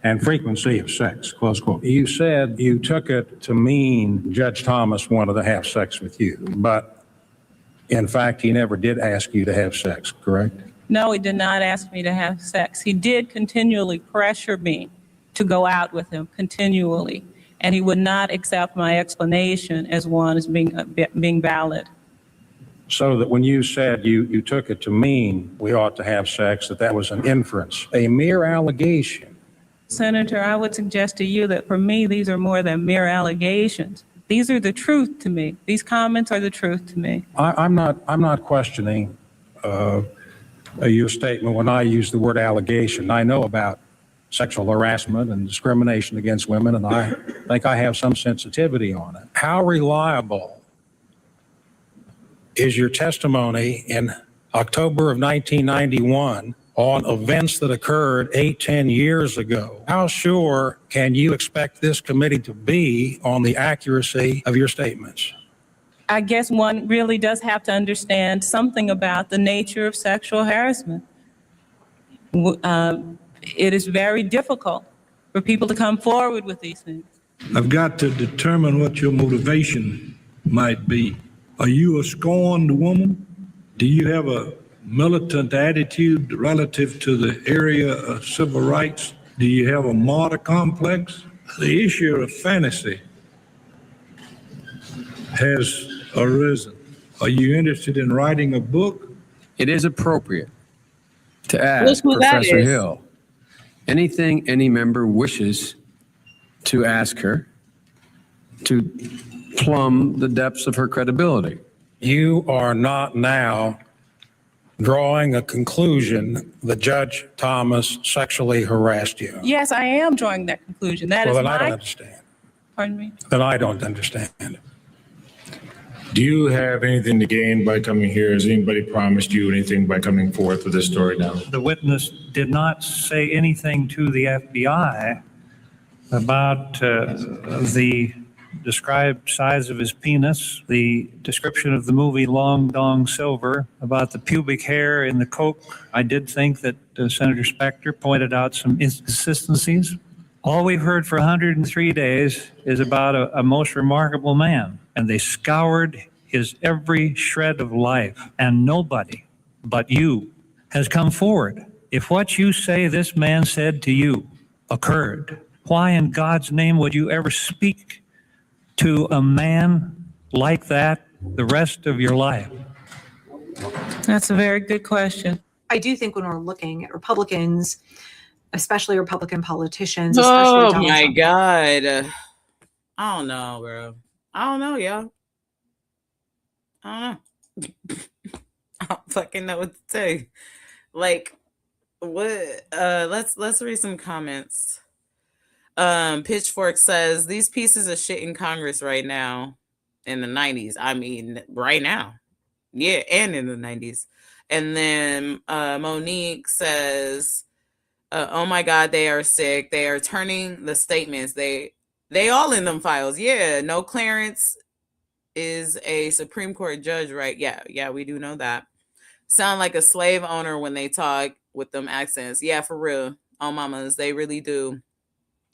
and frequency of sex, close quote. You said you took it to mean Judge Thomas wanted to have sex with you, but in fact, he never did ask you to have sex, correct? No, he did not ask me to have sex. He did continually pressure me to go out with him continually, and he would not accept my explanation as one as being valid. So that when you said you took it to mean we ought to have sex, that was an inference, a mere allegation. Senator, I would suggest to you that for me, these are more than mere allegations. These are the truth to me. These comments are the truth to me. I'm not questioning your statement when I use the word allegation. I know about sexual harassment and discrimination against women, and I think I have some sensitivity on it. How reliable is your testimony in October of 1991 on events that occurred 10 years ago? How sure can you expect this committee to be on the accuracy of your statements? I guess one really does have to understand something about the nature of sexual harassment. It is very difficult for people to come forward with these things. I've got to determine what your motivation might be. Are you a scorned woman? Do you have a militant attitude relative to the area of civil rights? Do you have a martyr complex? The issue of fantasy has arisen. Are you interested in writing a book? It is appropriate to ask Professor Hill anything any member wishes to ask her to plumb the depths of her credibility. You are not now drawing a conclusion that Judge Thomas sexually harassed you. Yes, I am drawing that conclusion. That is then I don't understand. Pardon me? Then I don't understand. Do you have anything to gain by coming here? Has anybody promised you anything by coming forth with this story now? The witness did not say anything to the FBI about the described size of his penis, the description of the movie Long Dong Silver, about the pubic hair in the Coke. I did think that Senator Specter pointed out some inconsistencies. All we've heard for 103 days is about a most remarkable man, and they scoured his every shred of life, and nobody but you has come forward. If what you say this man said to you occurred, why in God's name would you ever speak to a man like that the rest of your life? That's a very good question. I do think when we're looking at Republicans, especially Republican politicians, Oh especially my Trump. God. I don't know, bro. I don't know, y'all. I don't know. I don't fucking know what to say. Like, what? Let's read some comments. Pitchfork says these pieces of shit in Congress right now in the 90s. I mean, right now. Yeah, and in the 90s. And then Monique says, oh my God, they are sick. They are turning the statements. They all in them files. Yeah, no Clarence is a Supreme Court judge, right? Yeah, we do know that. Sound like a slave owner when they talk with them accents. Yeah, for real. Oh mamas, they really do.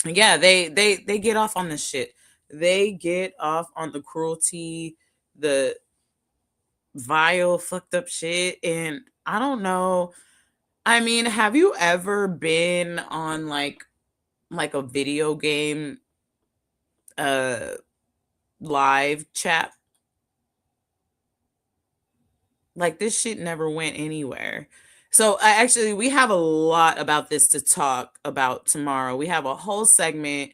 Yeah, they get off on this shit. They get off on the cruelty, the vile, fucked up shit. And I don't know. I mean, have you ever been on like a video game live chat? Like, this shit never went anywhere. So actually, we have a lot about this to talk about tomorrow. We have a whole segment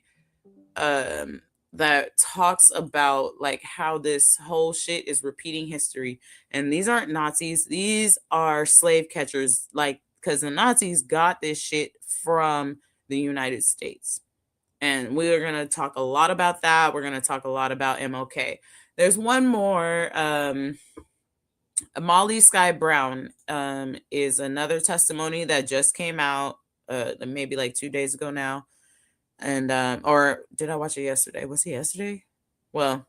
that talks about like how this whole shit is repeating history. And these aren't Nazis. These are slave catchers, like, because the Nazis got this shit from the United States. And we are going to talk a lot about that. We're going to talk a lot about MLK. There's one more. Molly Sky Brown is another testimony that just came out maybe like 2 days ago now. And or did I watch it yesterday? Was it yesterday? Well,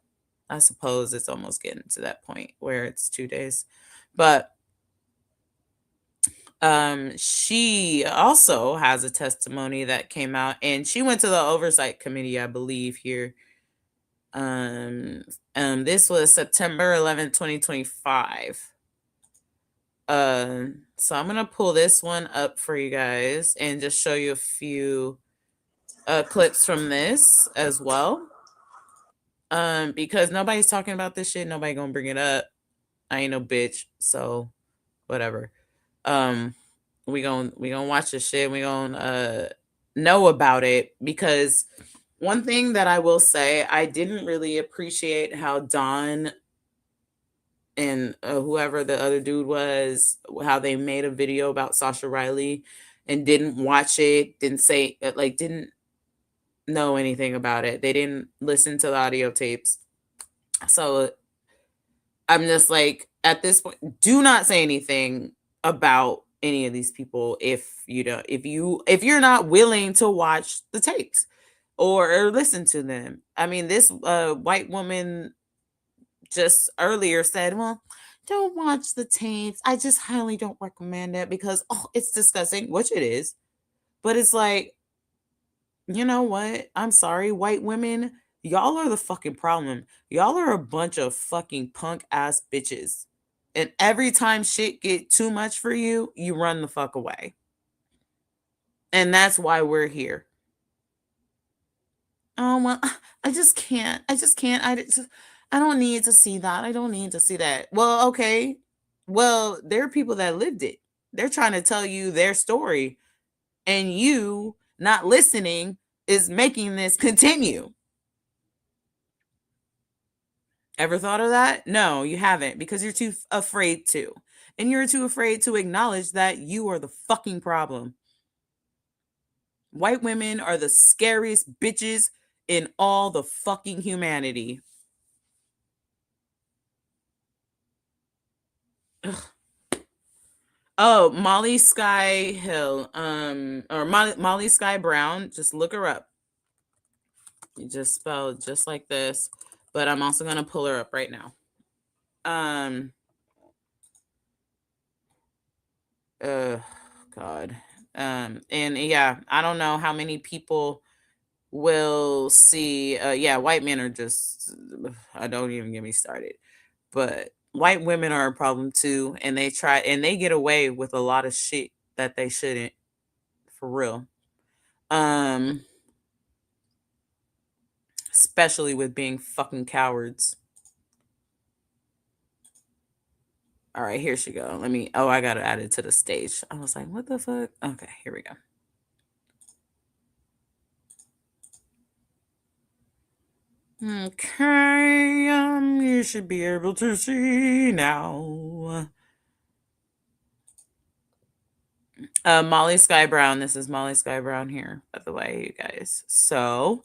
I suppose it's almost getting to that point where it's 2 days. But she also has a testimony that came out, and she went to the oversight committee, I believe, here. This was September 11th, 2025. So I'm gonna pull this one up for you guys and just show you a few clips from this as well. Because nobody's talking about this shit. Nobody gonna bring it up. I ain't no bitch, so whatever. We gonna watch this shit. We gonna know about it, because one thing that I will say, I didn't really appreciate how Don and whoever the other dude was, how they made a video about Sasha Riley and didn't watch it, didn't say, like, didn't know anything about it. They didn't listen to the audio tapes. So I'm just like, at this point, do not say anything about any of these people if you're not willing to watch the tapes or listen to them. I mean, this white woman just earlier said, well, don't watch the tapes. I just highly don't recommend it because it's disgusting, which it is. But it's like, you know what? I'm sorry, white women, y'all are the fucking problem. Y'all are a bunch of fucking punk ass bitches. And every time shit get too much for you, you run the fuck away. And that's why we're here. Oh, well, I just can't. I don't need to see that. I don't need to see that. Well, okay. Well, there are people that lived it. They're trying to tell you their story. And you not listening is making this continue. Ever thought of that? No, you haven't, because you're too afraid to. And you're too afraid to acknowledge that you are the fucking problem. White women are the scariest bitches in all the fucking humanity. Ugh. Oh, Molly Sky Hill, or Molly Sky Brown. Just look her up. You just spelled just like this, but I'm also gonna pull her up right now. God. And yeah, I don't know how many people will see. Yeah, white men are just. I don't even get me started, but white women are a problem too, and they get away with a lot of shit that they shouldn't, for real. Especially with being fucking cowards. All right, here she go. I got to add it to the stage. I was like, what the fuck? Okay, here we go. Okay, you should be able to see now. Molly Sky Brown. This is Molly Sky Brown here, by the way, you guys. So,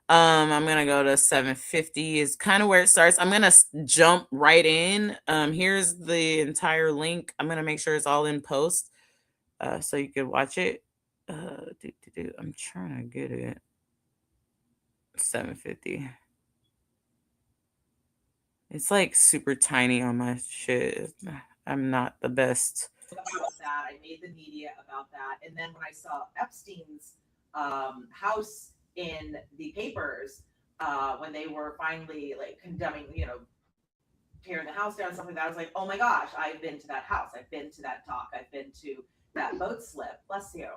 I'm gonna go to 750 is kind of where it starts. I'm gonna jump right in. Here's the entire link. I'm gonna make sure it's all in post, so you can watch it. I'm trying to get it. 750. It's like super tiny on my shit. I'm not the best. About that, I made the media about that, and then when I saw Epstein's house in the papers, when they were finally like condemning, tearing the house down and stuff like that, I was like, oh my gosh, I've been to that house, I've been to that dock, I've been to that boat slip, bless you,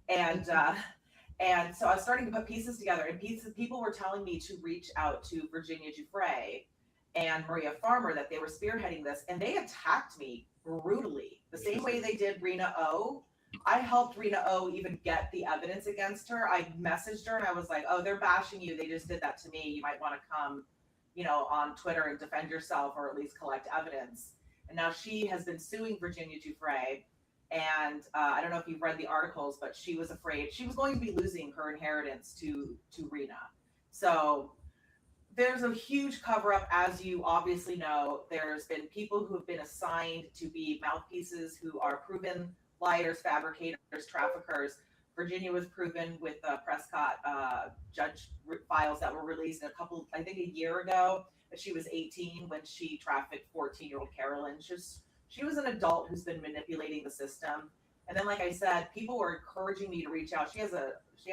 and so I was starting to put pieces together, and people were telling me to reach out to Virginia Giuffre and Maria Farmer, that they were spearheading this, and they attacked me brutally, the same way they did Rena O. I helped Rena O even get the evidence against her. I messaged her and I was like, oh, they're bashing you. They just did that to me. You might want to come, on Twitter and defend yourself, or at least collect evidence. And now she has been suing Virginia Giuffre. And I don't know if you've read the articles, but she was afraid she was going to be losing her inheritance to Rena. So there's a huge cover up, as you obviously know. There's been people who have been assigned to be mouthpieces who are proven liars, fabricators, traffickers. Virginia was proven with Prescott judge files that were released a year ago, that she was 18 when she trafficked 14-year-old Carolyn. She was an adult who's been manipulating the system. And then, like I said, people were encouraging me to reach out. She had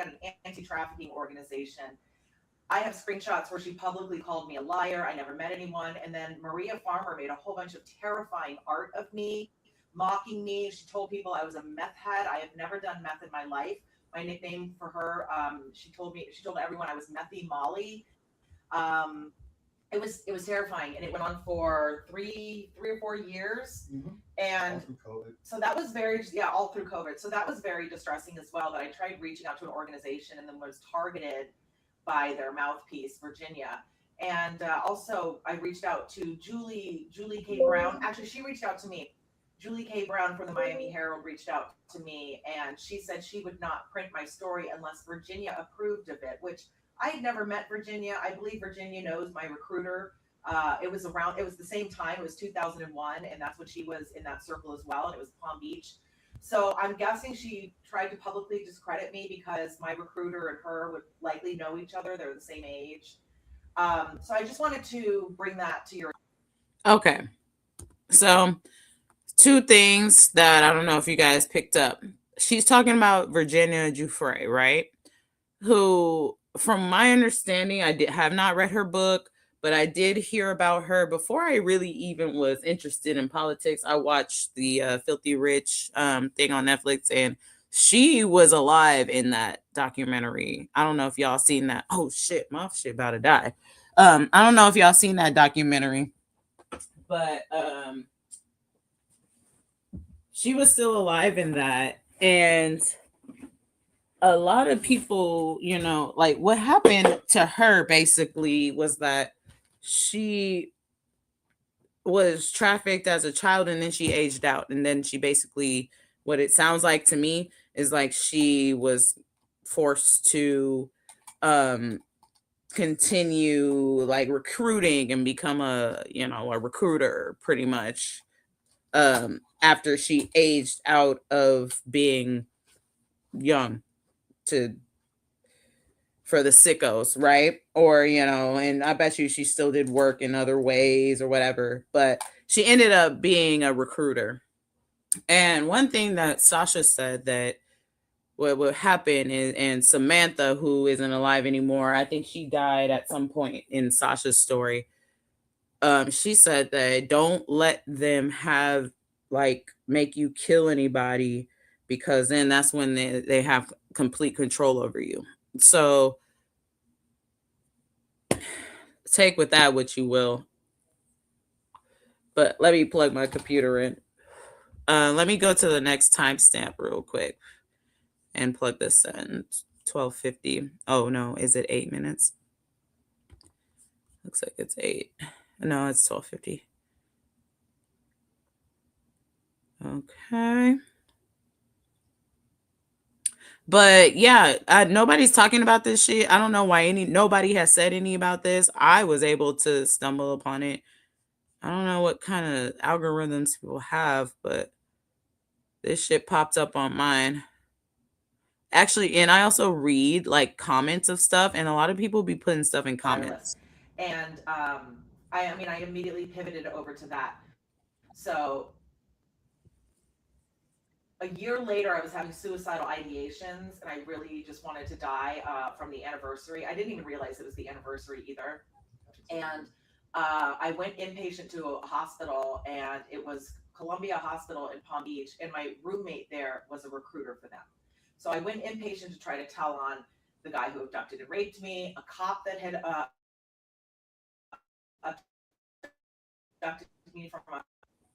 an anti-trafficking organization. I have screenshots where she publicly called me a liar. I never met anyone. And then Maria Farmer made a whole bunch of terrifying art of me, mocking me. She told people I was a meth head. I have never done meth in my life, my nickname for her. She told everyone I was Methy Molly. It was terrifying, and it went on for three or 4 years. And so that was all through COVID. So that was very distressing as well, that I tried reaching out to an organization and then was targeted by their mouthpiece, Virginia. And also I reached out to Julie K. Brown. Actually, she reached out to me. Julie K. Brown from the Miami Herald reached out to me, and she said she would not print my story unless Virginia approved of it, which I had never met Virginia. I believe Virginia knows my recruiter. It was the same time, it was 2001, and that's when she was in that circle as well, and it was Palm Beach. So I'm guessing she tried to publicly discredit me because my recruiter and her would likely know each other. They're the same age. So I just wanted to bring that to your. Okay. So 2 things that I don't know if you guys picked up. She's talking about Virginia Giuffre, right? Who, from my understanding, I have not read her book, but I did hear about her before I really even was interested in politics. I watched the Filthy Rich thing on Netflix, and she was alive in that documentary. I don't know if y'all seen that. Oh shit, my shit about to die. I don't know if y'all seen that documentary, but she was still alive in that. And a lot of people, like what happened to her basically was that she was trafficked as a child, and then she aged out. And then she basically, what it sounds like to me is like she was forced to continue like recruiting and become a recruiter pretty much after she aged out of being young for the sickos, right? Or, and I bet you she still did work in other ways or whatever, but she ended up being a recruiter. And one thing that Sasha said that what would happen is, and Samantha, who isn't alive anymore, I think she died at some point in Sasha's story. She said that don't let them make you kill anybody, because then that's when they have complete control over you. So take with that what you will. But let me plug my computer in. Let me go to the next timestamp real quick and plug this in. 12:50. Oh no, is it 8 minutes? Looks like it's 8. No, it's 12:50. Okay. But yeah, nobody's talking about this shit. I don't know why nobody has said any about this. I was able to stumble upon it. I don't know what kind of algorithms people have, but this shit popped up on mine. Actually, and I also read like comments of stuff, and a lot of people be putting stuff in comments. And I immediately pivoted over to that. So a year later, I was having suicidal ideations, and I really just wanted to die from the anniversary. I didn't even realize it was the anniversary either. And I went inpatient to a hospital, and it was Columbia Hospital in Palm Beach, and my roommate there was a recruiter for them. So I went inpatient to try to tell on the guy who abducted and raped me, a cop that had abducted me from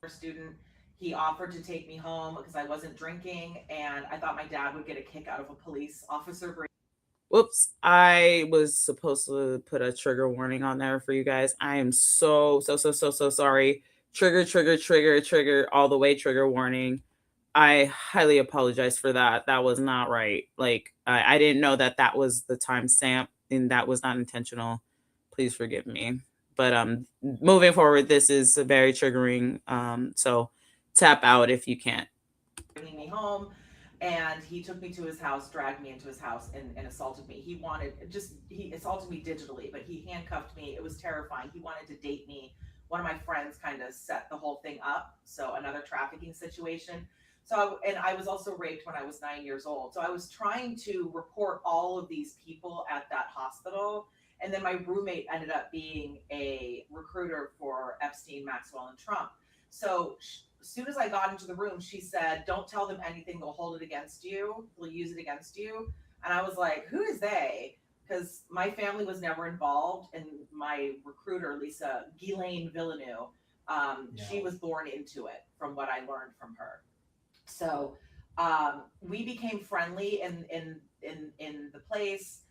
a student. He offered to take me home because I wasn't drinking, and I thought my dad would get a kick out of a police officer. Whoops, I was supposed to put a trigger warning on there for you guys. I am so sorry. Trigger, all the way trigger warning. I highly apologize for that. That was not right. Like, I didn't know that was the timestamp, and that was not intentional. Please forgive me. But moving forward, this is very triggering. So tap out if you can't. Bringing me home, and he took me to his house, dragged me into his house, and assaulted me. He assaulted me digitally, but he handcuffed me. It was terrifying. He wanted to date me. One of my friends kind of set the whole thing up. So another trafficking situation. So, and I was also raped when I was 9 years old. So I was trying to report all of these people at that hospital. And then my roommate ended up being a recruiter for Epstein, Maxwell, and Trump. So as soon as I got into the room, she said, "Don't tell them anything. They'll hold it against you. They'll use it against you." And I was like, "Who is they?" Because my family was never involved, and my recruiter, Lisa Ghislaine Villeneuve, she was born into it, from what I learned from her. So we became friendly in the place.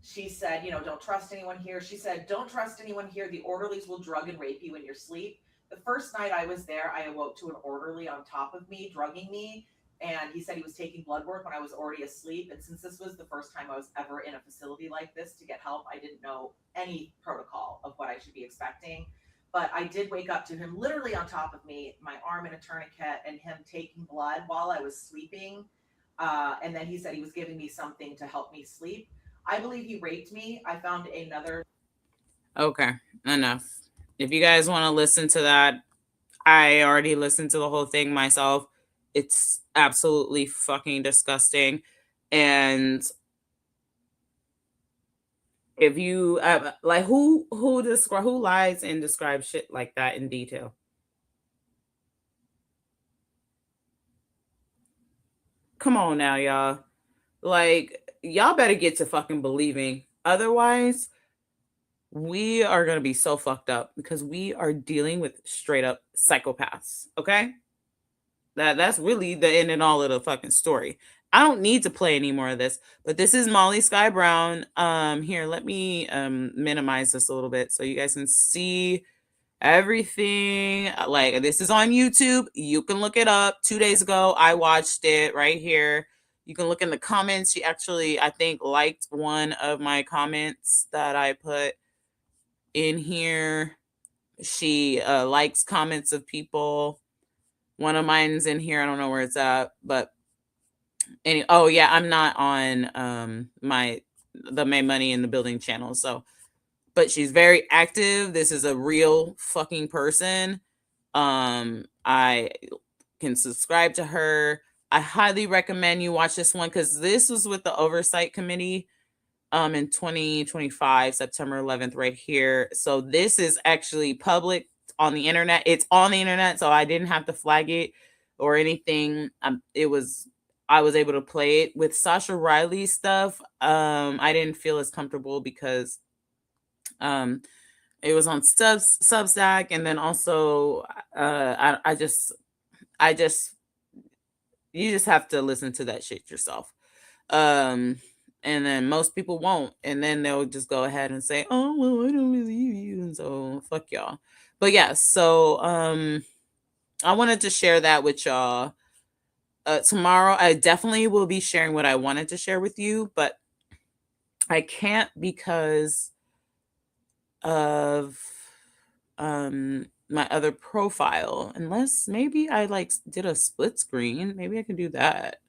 She said, you know, "Don't trust anyone here." She said, "Don't trust anyone here. The orderlies will drug and rape you in your sleep." The first night I was there, I awoke to an orderly on top of me, drugging me. And he said he was taking blood work when I was already asleep. And since this was the first time I was ever in a facility like this to get help, I didn't know any protocol of what I should be expecting. But I did wake up to him literally on top of me, my arm in a tourniquet, and him taking blood while I was sleeping. And then he said he was giving me something to help me sleep. I believe he raped me. I found another. Okay, enough. If you guys want to listen to that, I already listened to the whole thing myself. It's absolutely fucking disgusting. And if you like, who lies and describes shit like that in detail? Come on now, y'all. Like, y'all better get to fucking believing. Otherwise, we are going to be so fucked up because we are dealing with straight up psychopaths. Okay? That's really the end and all of the fucking story. I don't need to play any more of this, but this is Molly Sky Brown. Here, let me minimize this a little bit so you guys can see everything. Like, this is on YouTube. You can look it up. 2 days ago, I watched it right here. You can look in the comments. She actually, I think, liked one of my comments that I put in here. She likes comments of people. One of mine's in here. I don't know where it's at, but anyway. Oh yeah, I'm not on the Maymoney in the Building channel. So, but she's very active. This is a real fucking person. I can subscribe to her. I highly recommend you watch this one because this was with the Oversight Committee in 2025, September 11th, right here. So this is actually public on the internet. It's on the internet, so I didn't have to flag it or anything. I was able to play it. With Sasha Riley stuff, I didn't feel as comfortable because it was on Substack, and then also I just you just have to listen to that shit yourself. And then most people won't, and then they'll just go ahead and say, "Oh well, I don't believe you," and so fuck y'all. But yeah, so I wanted to share that with y'all. Tomorrow I definitely will be sharing what I wanted to share with you, but I can't because of my other profile, unless maybe I like did a split screen. Maybe I can do that.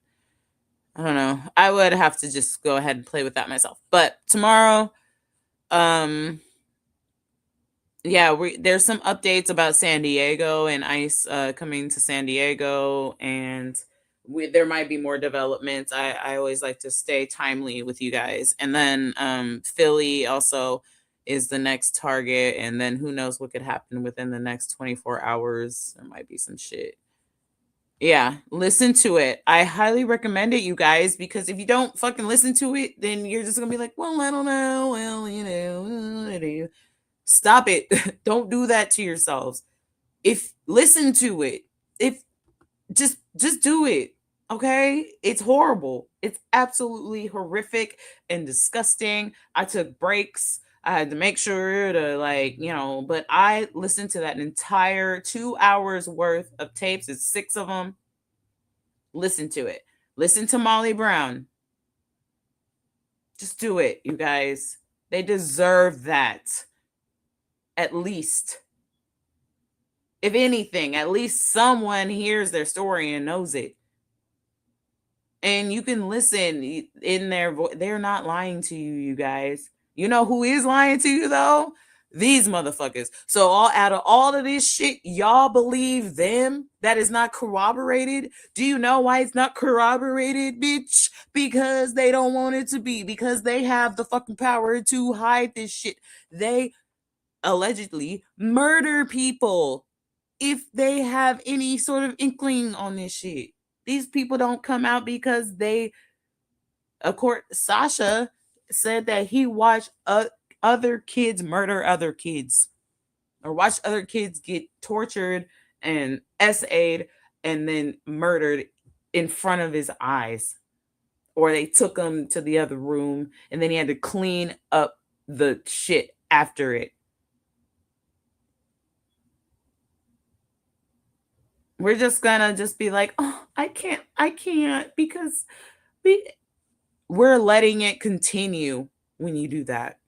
I don't know. I would have to just go ahead and play with that myself. But tomorrow, yeah, there's some updates about San Diego and ICE coming to San Diego, and there might be more developments. I always like to stay timely with you guys. And then Philly also is the next target, and then who knows what could happen within the next 24 hours. There might be some shit. Yeah, listen to it. I highly recommend it, you guys, because if you don't fucking listen to it, then you're just gonna be like, well, I don't know. Well, you know, stop it. Don't do that to yourselves. If listen to it, if just do it. Okay, it's horrible. It's absolutely horrific and disgusting. I took breaks. I had to make sure to, like, you know, but I listened to that entire 2 hours worth of tapes. It's 6 of them. Listen to it. Listen to Molly Brown. Just do it, you guys. They deserve that. At least. If anything, at least someone hears their story and knows it. And you can listen in their voice. They're not lying to you, you guys. You know who is lying to you, though? These motherfuckers. So out of all of this shit, y'all believe them? That is not corroborated? Do you know why it's not corroborated, bitch? Because they don't want it to be. Because they have the fucking power to hide this shit. They allegedly murder people if they have any sort of inkling on this shit. These people don't come out because they, of course, Sasha said that he watched other kids murder other kids, or watched other kids get tortured and SA'd and then murdered in front of his eyes. Or they took him to the other room and then he had to clean up the shit after it. We're just gonna just be like, oh, I can't, because we're letting it continue when you do that.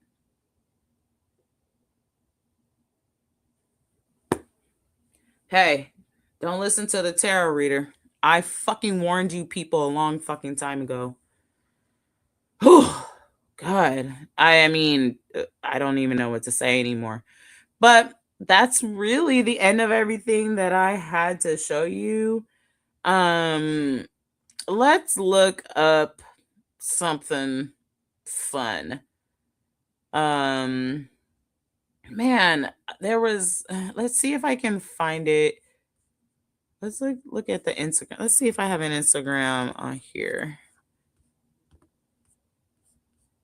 Hey, don't listen to the tarot reader. I fucking warned you people a long fucking time ago. Whew, God. I mean, I don't even know what to say anymore. But that's really the end of everything that I had to show you. Let's look up something fun. Man, there was, let's see if I can find it. Let's look at the Instagram. Let's see if I have an Instagram on here.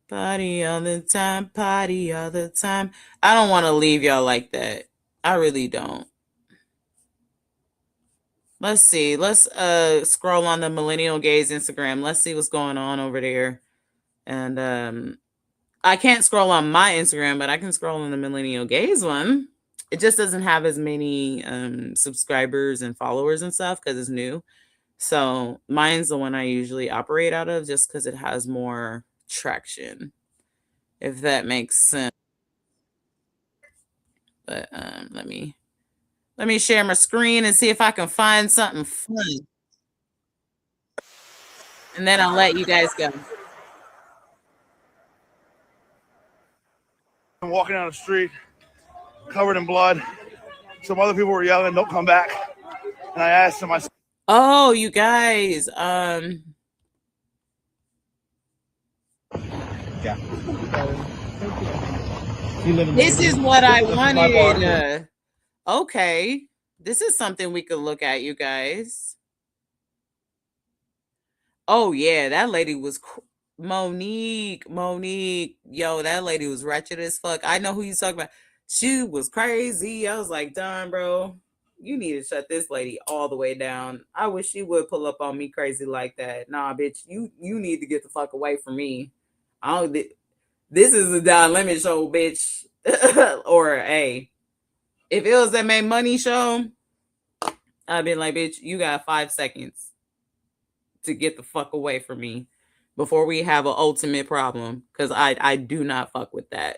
Party all the time, party all the time. I don't want to leave y'all like that. I really don't. Let's see. Let's scroll on the Millennial Gays Instagram. Let's see what's going on over there. And I can't scroll on my Instagram, but I can scroll on the Millennial Gays one. It just doesn't have as many subscribers and followers and stuff because it's new. So mine's the one I usually operate out of just because it has more traction, if that makes sense. But let me share my screen and see if I can find something fun. And then I'll let you guys go. I'm walking down the street covered in blood. Some other people were yelling, "Don't come back." And I asked them, oh, you guys, yeah. This is what I wanted. Okay. This is something we could look at, you guys. Oh, yeah. That lady was Monique. Yo, that lady was wretched as fuck. I know who you talking about. She was crazy. I was like, darn, bro. You need to shut this lady all the way down. I wish she would pull up on me crazy like that. Nah, bitch, you need to get the fuck away from me. This is a Don Lemon show, bitch. Or hey, if it was that Maymoney show, I'd be like, bitch, you got 5 seconds to get the fuck away from me before we have an ultimate problem. Cause I do not fuck with that.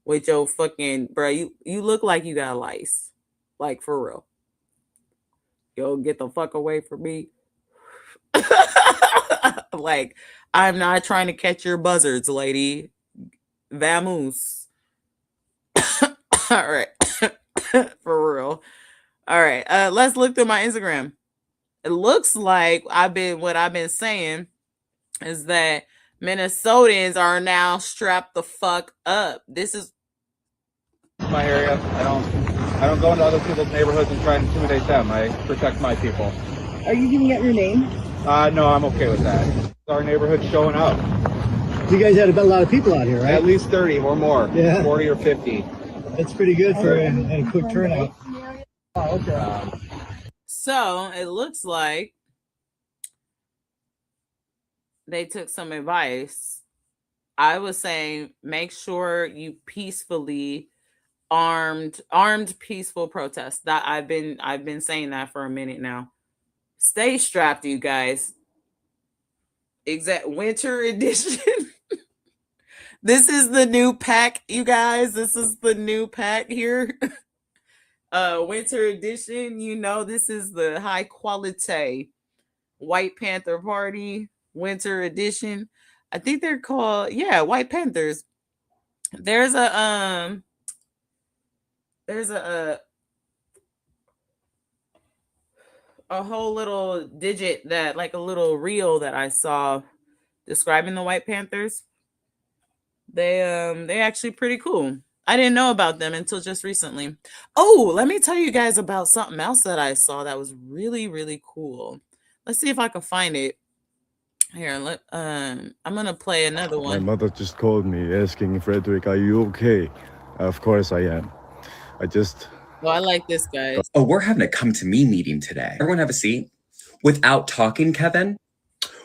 With your fucking bro, you look like you got lice. Like for real. Yo, get the fuck away from me. Like, I'm not trying to catch your buzzards, lady. Vamoose. All right. For real. All right. Let's look through my Instagram. It looks like what I've been saying is that Minnesotans are now strapped the fuck up. This is my area. I don't go into other people's neighborhoods and try and intimidate them. I protect my people. Are you giving out your name? No, I'm okay with that. Our neighborhood's showing up. You guys had a lot of people out here, right? At least 30 or more. Yeah. 40 or 50. That's pretty good for a quick turnout. Oh, okay. So it looks like they took some advice. I was saying, make sure you peacefully armed peaceful protest. That I've been saying that for a minute now. Stay strapped, you guys. Exact winter edition. This is the new pack, you guys. This is the new pack here. Winter edition. You know, this is the high quality White Panther Party winter edition. I think they're called, White Panthers. There's a whole little digit that, like a little reel that I saw describing the White Panthers. They actually pretty cool. I didn't know about them until just recently. Oh, let me tell you guys about something else that I saw that was really, really cool. Let's see if I can find it. Here, I'm gonna play another My one. mother just called me asking, Frederick, are you okay? Of course I am. I just... Oh, I like this, guys. Oh, we're having a come to me meeting today. Everyone have a seat. Without talking, Kevin,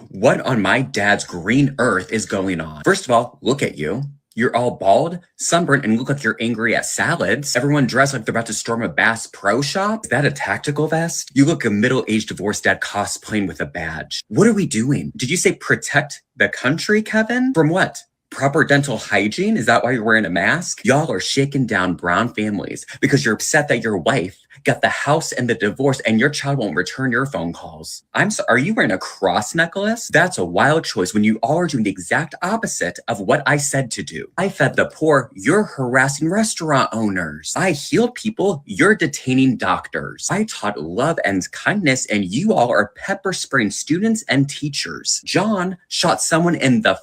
what on my dad's green earth is going on? First of all, look at you. You're all bald, sunburned, and look like you're angry at salads. Everyone dressed like they're about to storm a Bass Pro Shop. Is that a tactical vest? You look a middle-aged divorced dad cosplaying with a badge. What are we doing? Did you say protect the country, Kevin? From what? Proper dental hygiene? Is that why you're wearing a mask? Y'all are shaking down brown families because you're upset that your wife got the house and the divorce and your child won't return your phone calls. I'm sorry, are you wearing a cross necklace? That's a wild choice when you all are doing the exact opposite of what I said to do. I fed the poor, you're harassing restaurant owners. I healed people, you're detaining doctors. I taught love and kindness and you all are pepper spraying students and teachers. John shot someone in the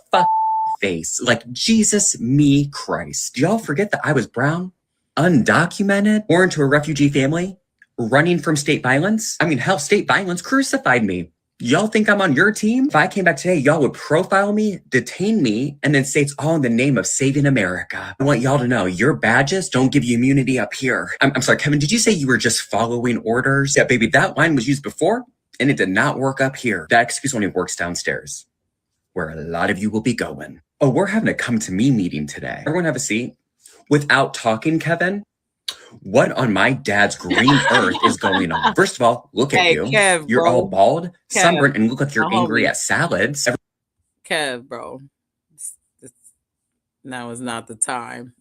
face. Like Jesus, me, Christ. Do y'all forget that I was brown, undocumented, born to a refugee family, running from state violence? I mean, hell, state violence crucified me. Y'all think I'm on your team? If I came back today, y'all would profile me, detain me, and then say it's all in the name of saving America. I want y'all to know your badges don't give you immunity up here. I'm sorry, Kevin, did you say you were just following orders? Yeah, baby, that line was used before, and it did not work up here. That excuse only works downstairs, where a lot of you will be going. Oh, we're having a come to me meeting today. Everyone have a seat. Without talking, Kevin, what on my dad's green earth is going on? First of all, look at you. Kev, you're bro. all bald, Kev, sunburned, and look like you're my angry homie. at salads. Kev, bro. Now is not the time.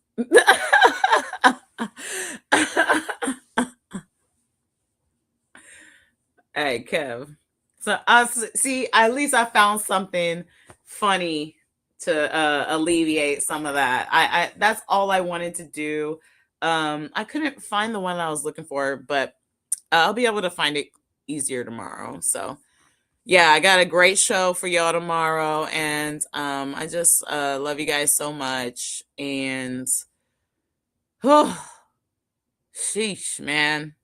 Hey, Kev. So I see, at least I found something funny to alleviate some of that. I that's all I wanted to do. I couldn't find the one I was looking for, but I'll be able to find it easier tomorrow. So yeah, I got a great show for y'all tomorrow, and I just love you guys so much. And oh, sheesh, man.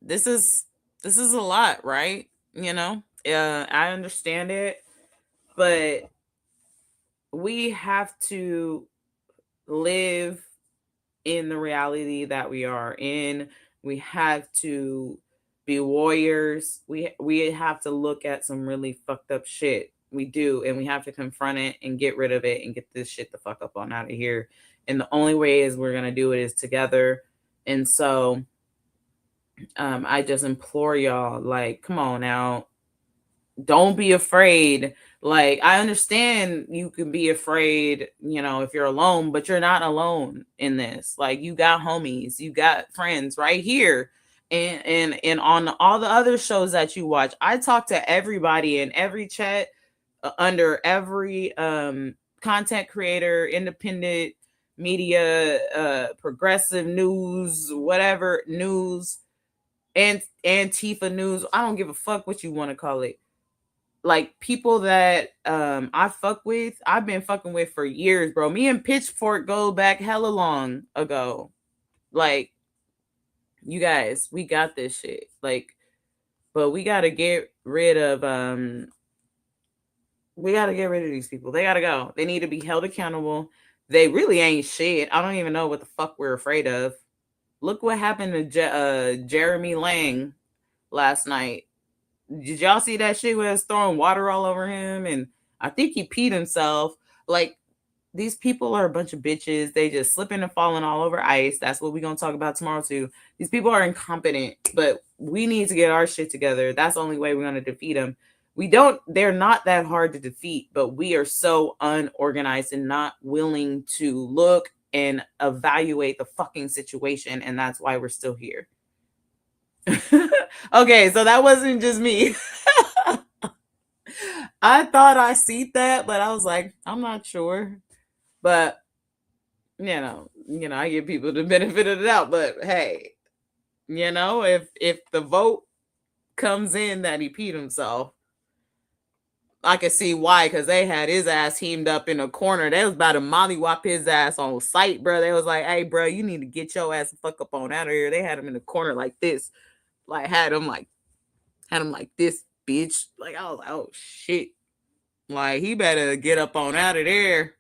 This is a lot, right? You know, I understand it, but we have to live in the reality that we are in. We have to be warriors. We have to look at some really fucked up shit. We do, and we have to confront it and get rid of it and get this shit the fuck up on out of here. And the only way is we're gonna do it is together. And so I just implore y'all, like, come on now. Don't be afraid. Like, I understand you can be afraid, you know, if you're alone, but you're not alone in this. Like, you got homies, you got friends right here. And on all the other shows that you watch, I talk to everybody in every chat, under every content creator, independent media, progressive news, whatever news, and Antifa news. I don't give a fuck what you want to call it. Like, people that I fuck with, I've been fucking with for years, bro. Me and Pitchfork go back hella long ago. Like, you guys, we got this shit. Like, but we gotta get rid of these people. They gotta go. They need to be held accountable. They really ain't shit. I don't even know what the fuck we're afraid of. Look what happened to Jeremy Lang last night. Did y'all see that shit where it's throwing water all over him? And I think he peed himself. Like, these people are a bunch of bitches. They just slipping and falling all over ice. That's what we're going to talk about tomorrow too. These people are incompetent, but we need to get our shit together. That's the only way we're going to defeat them. They're not that hard to defeat, but we are so unorganized and not willing to look and evaluate the fucking situation. And that's why we're still here. Okay, so that wasn't just me. I thought I see that, but I was like, I'm not sure. But you know, I give people the benefit of the doubt. But hey, you know, if the vote comes in that he peed himself, I could see why, because they had his ass heamed up in a corner. They was about to mollywop his ass on sight, bro. They was like, hey, bro, you need to get your ass the fuck up on out of here. They had him in the corner like this. Like, had him like this, bitch. Like, I was like, oh, shit. Like, he better get up on out of there.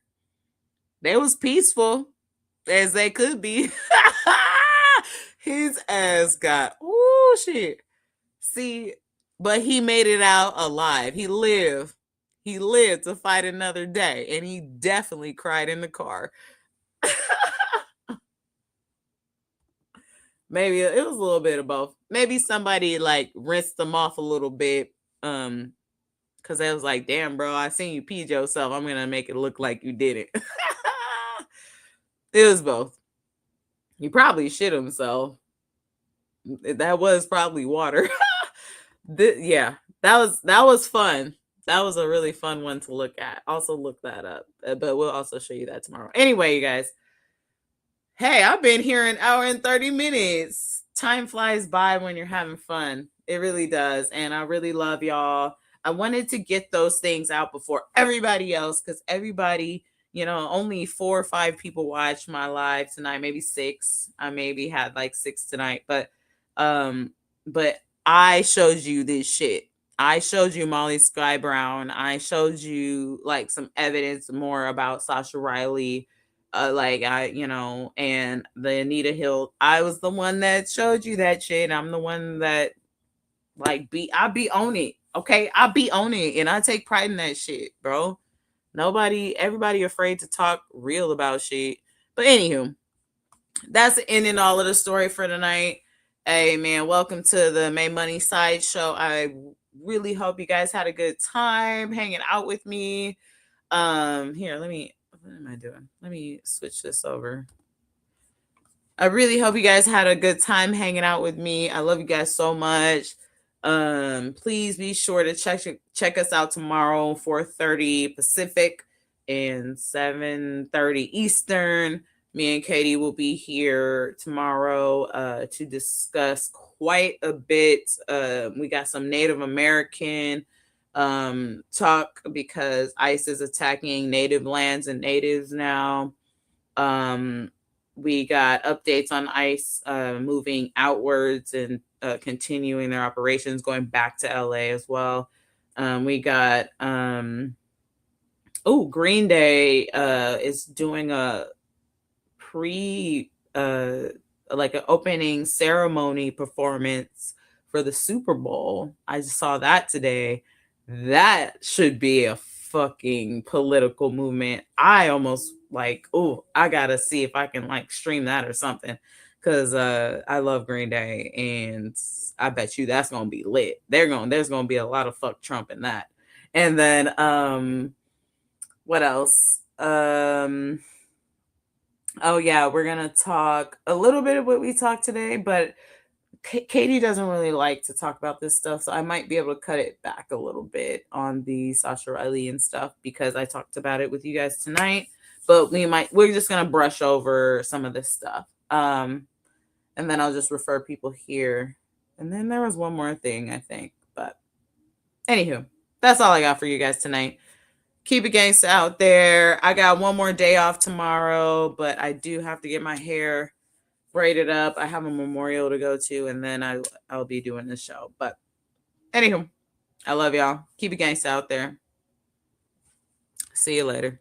They was peaceful as they could be. His ass got, oh, shit. See, but he made it out alive. He lived. He lived to fight another day. And he definitely cried in the car. Maybe it was a little bit of both. Maybe somebody like rinsed them off a little bit. Because I was like, damn, bro, I seen you peed yourself. I'm going to make it look like you did it. It was both. He probably shit himself. That was probably water. Yeah, that was fun. That was a really fun one to look at. Also look that up. But we'll also show you that tomorrow. Anyway, you guys. Hey, I've been here an hour and 30 minutes. Time flies by when you're having fun. It really does. And I really love y'all. I wanted to get those things out before everybody else, because everybody, only 4 or 5 people watched my live tonight, maybe 6. I maybe had like 6 tonight, but I showed you this shit. I showed you Molly Sky Brown. I showed you like some evidence more about Sasha Riley. And the Anita Hill. I was the one that showed you that shit. I'm the one that I be on it. Okay. I be on it. And I take pride in that shit, bro. Everybody afraid to talk real about shit. But anywho, that's the end and all of the story for tonight. Hey man, welcome to the Maymoney Sideshow. I really hope you guys had a good time hanging out with me. What am I doing? Let me switch this over. I really hope you guys had a good time hanging out with me. I love you guys so much. Please be sure to check us out tomorrow, 4:30 Pacific and 7:30 Eastern. Me and Katie will be here tomorrow to discuss quite a bit. We got some Native American talk, because ICE is attacking native lands and natives now. We got updates on ICE moving outwards and continuing their operations, going back to LA as well. We got Green Day is doing a like an opening ceremony performance for the Super Bowl. I just saw that today. That should be a fucking political movement. I almost I gotta see if I can stream that or something, because I love Green Day, and I bet you that's gonna be lit. There's gonna be a lot of fuck Trump in that. And then what else? Oh yeah, we're gonna talk a little bit of what we talked today, but Katie doesn't really like to talk about this stuff, so I might be able to cut it back a little bit on the Sasha Riley and stuff, because I talked about it with you guys tonight. But we're just gonna brush over some of this stuff, and then I'll just refer people here. And then there was one more thing, I think. But anywho, that's all I got for you guys tonight. Keep it gangsta out there. I got one more day off tomorrow, but I do have to get my hair braided up. I have a memorial to go to, and then I'll be doing this show. But anywho, I love y'all. Keep it gangsta out there. See you later.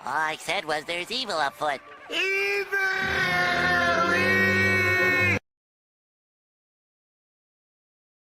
All I said was there's evil afoot. Evil!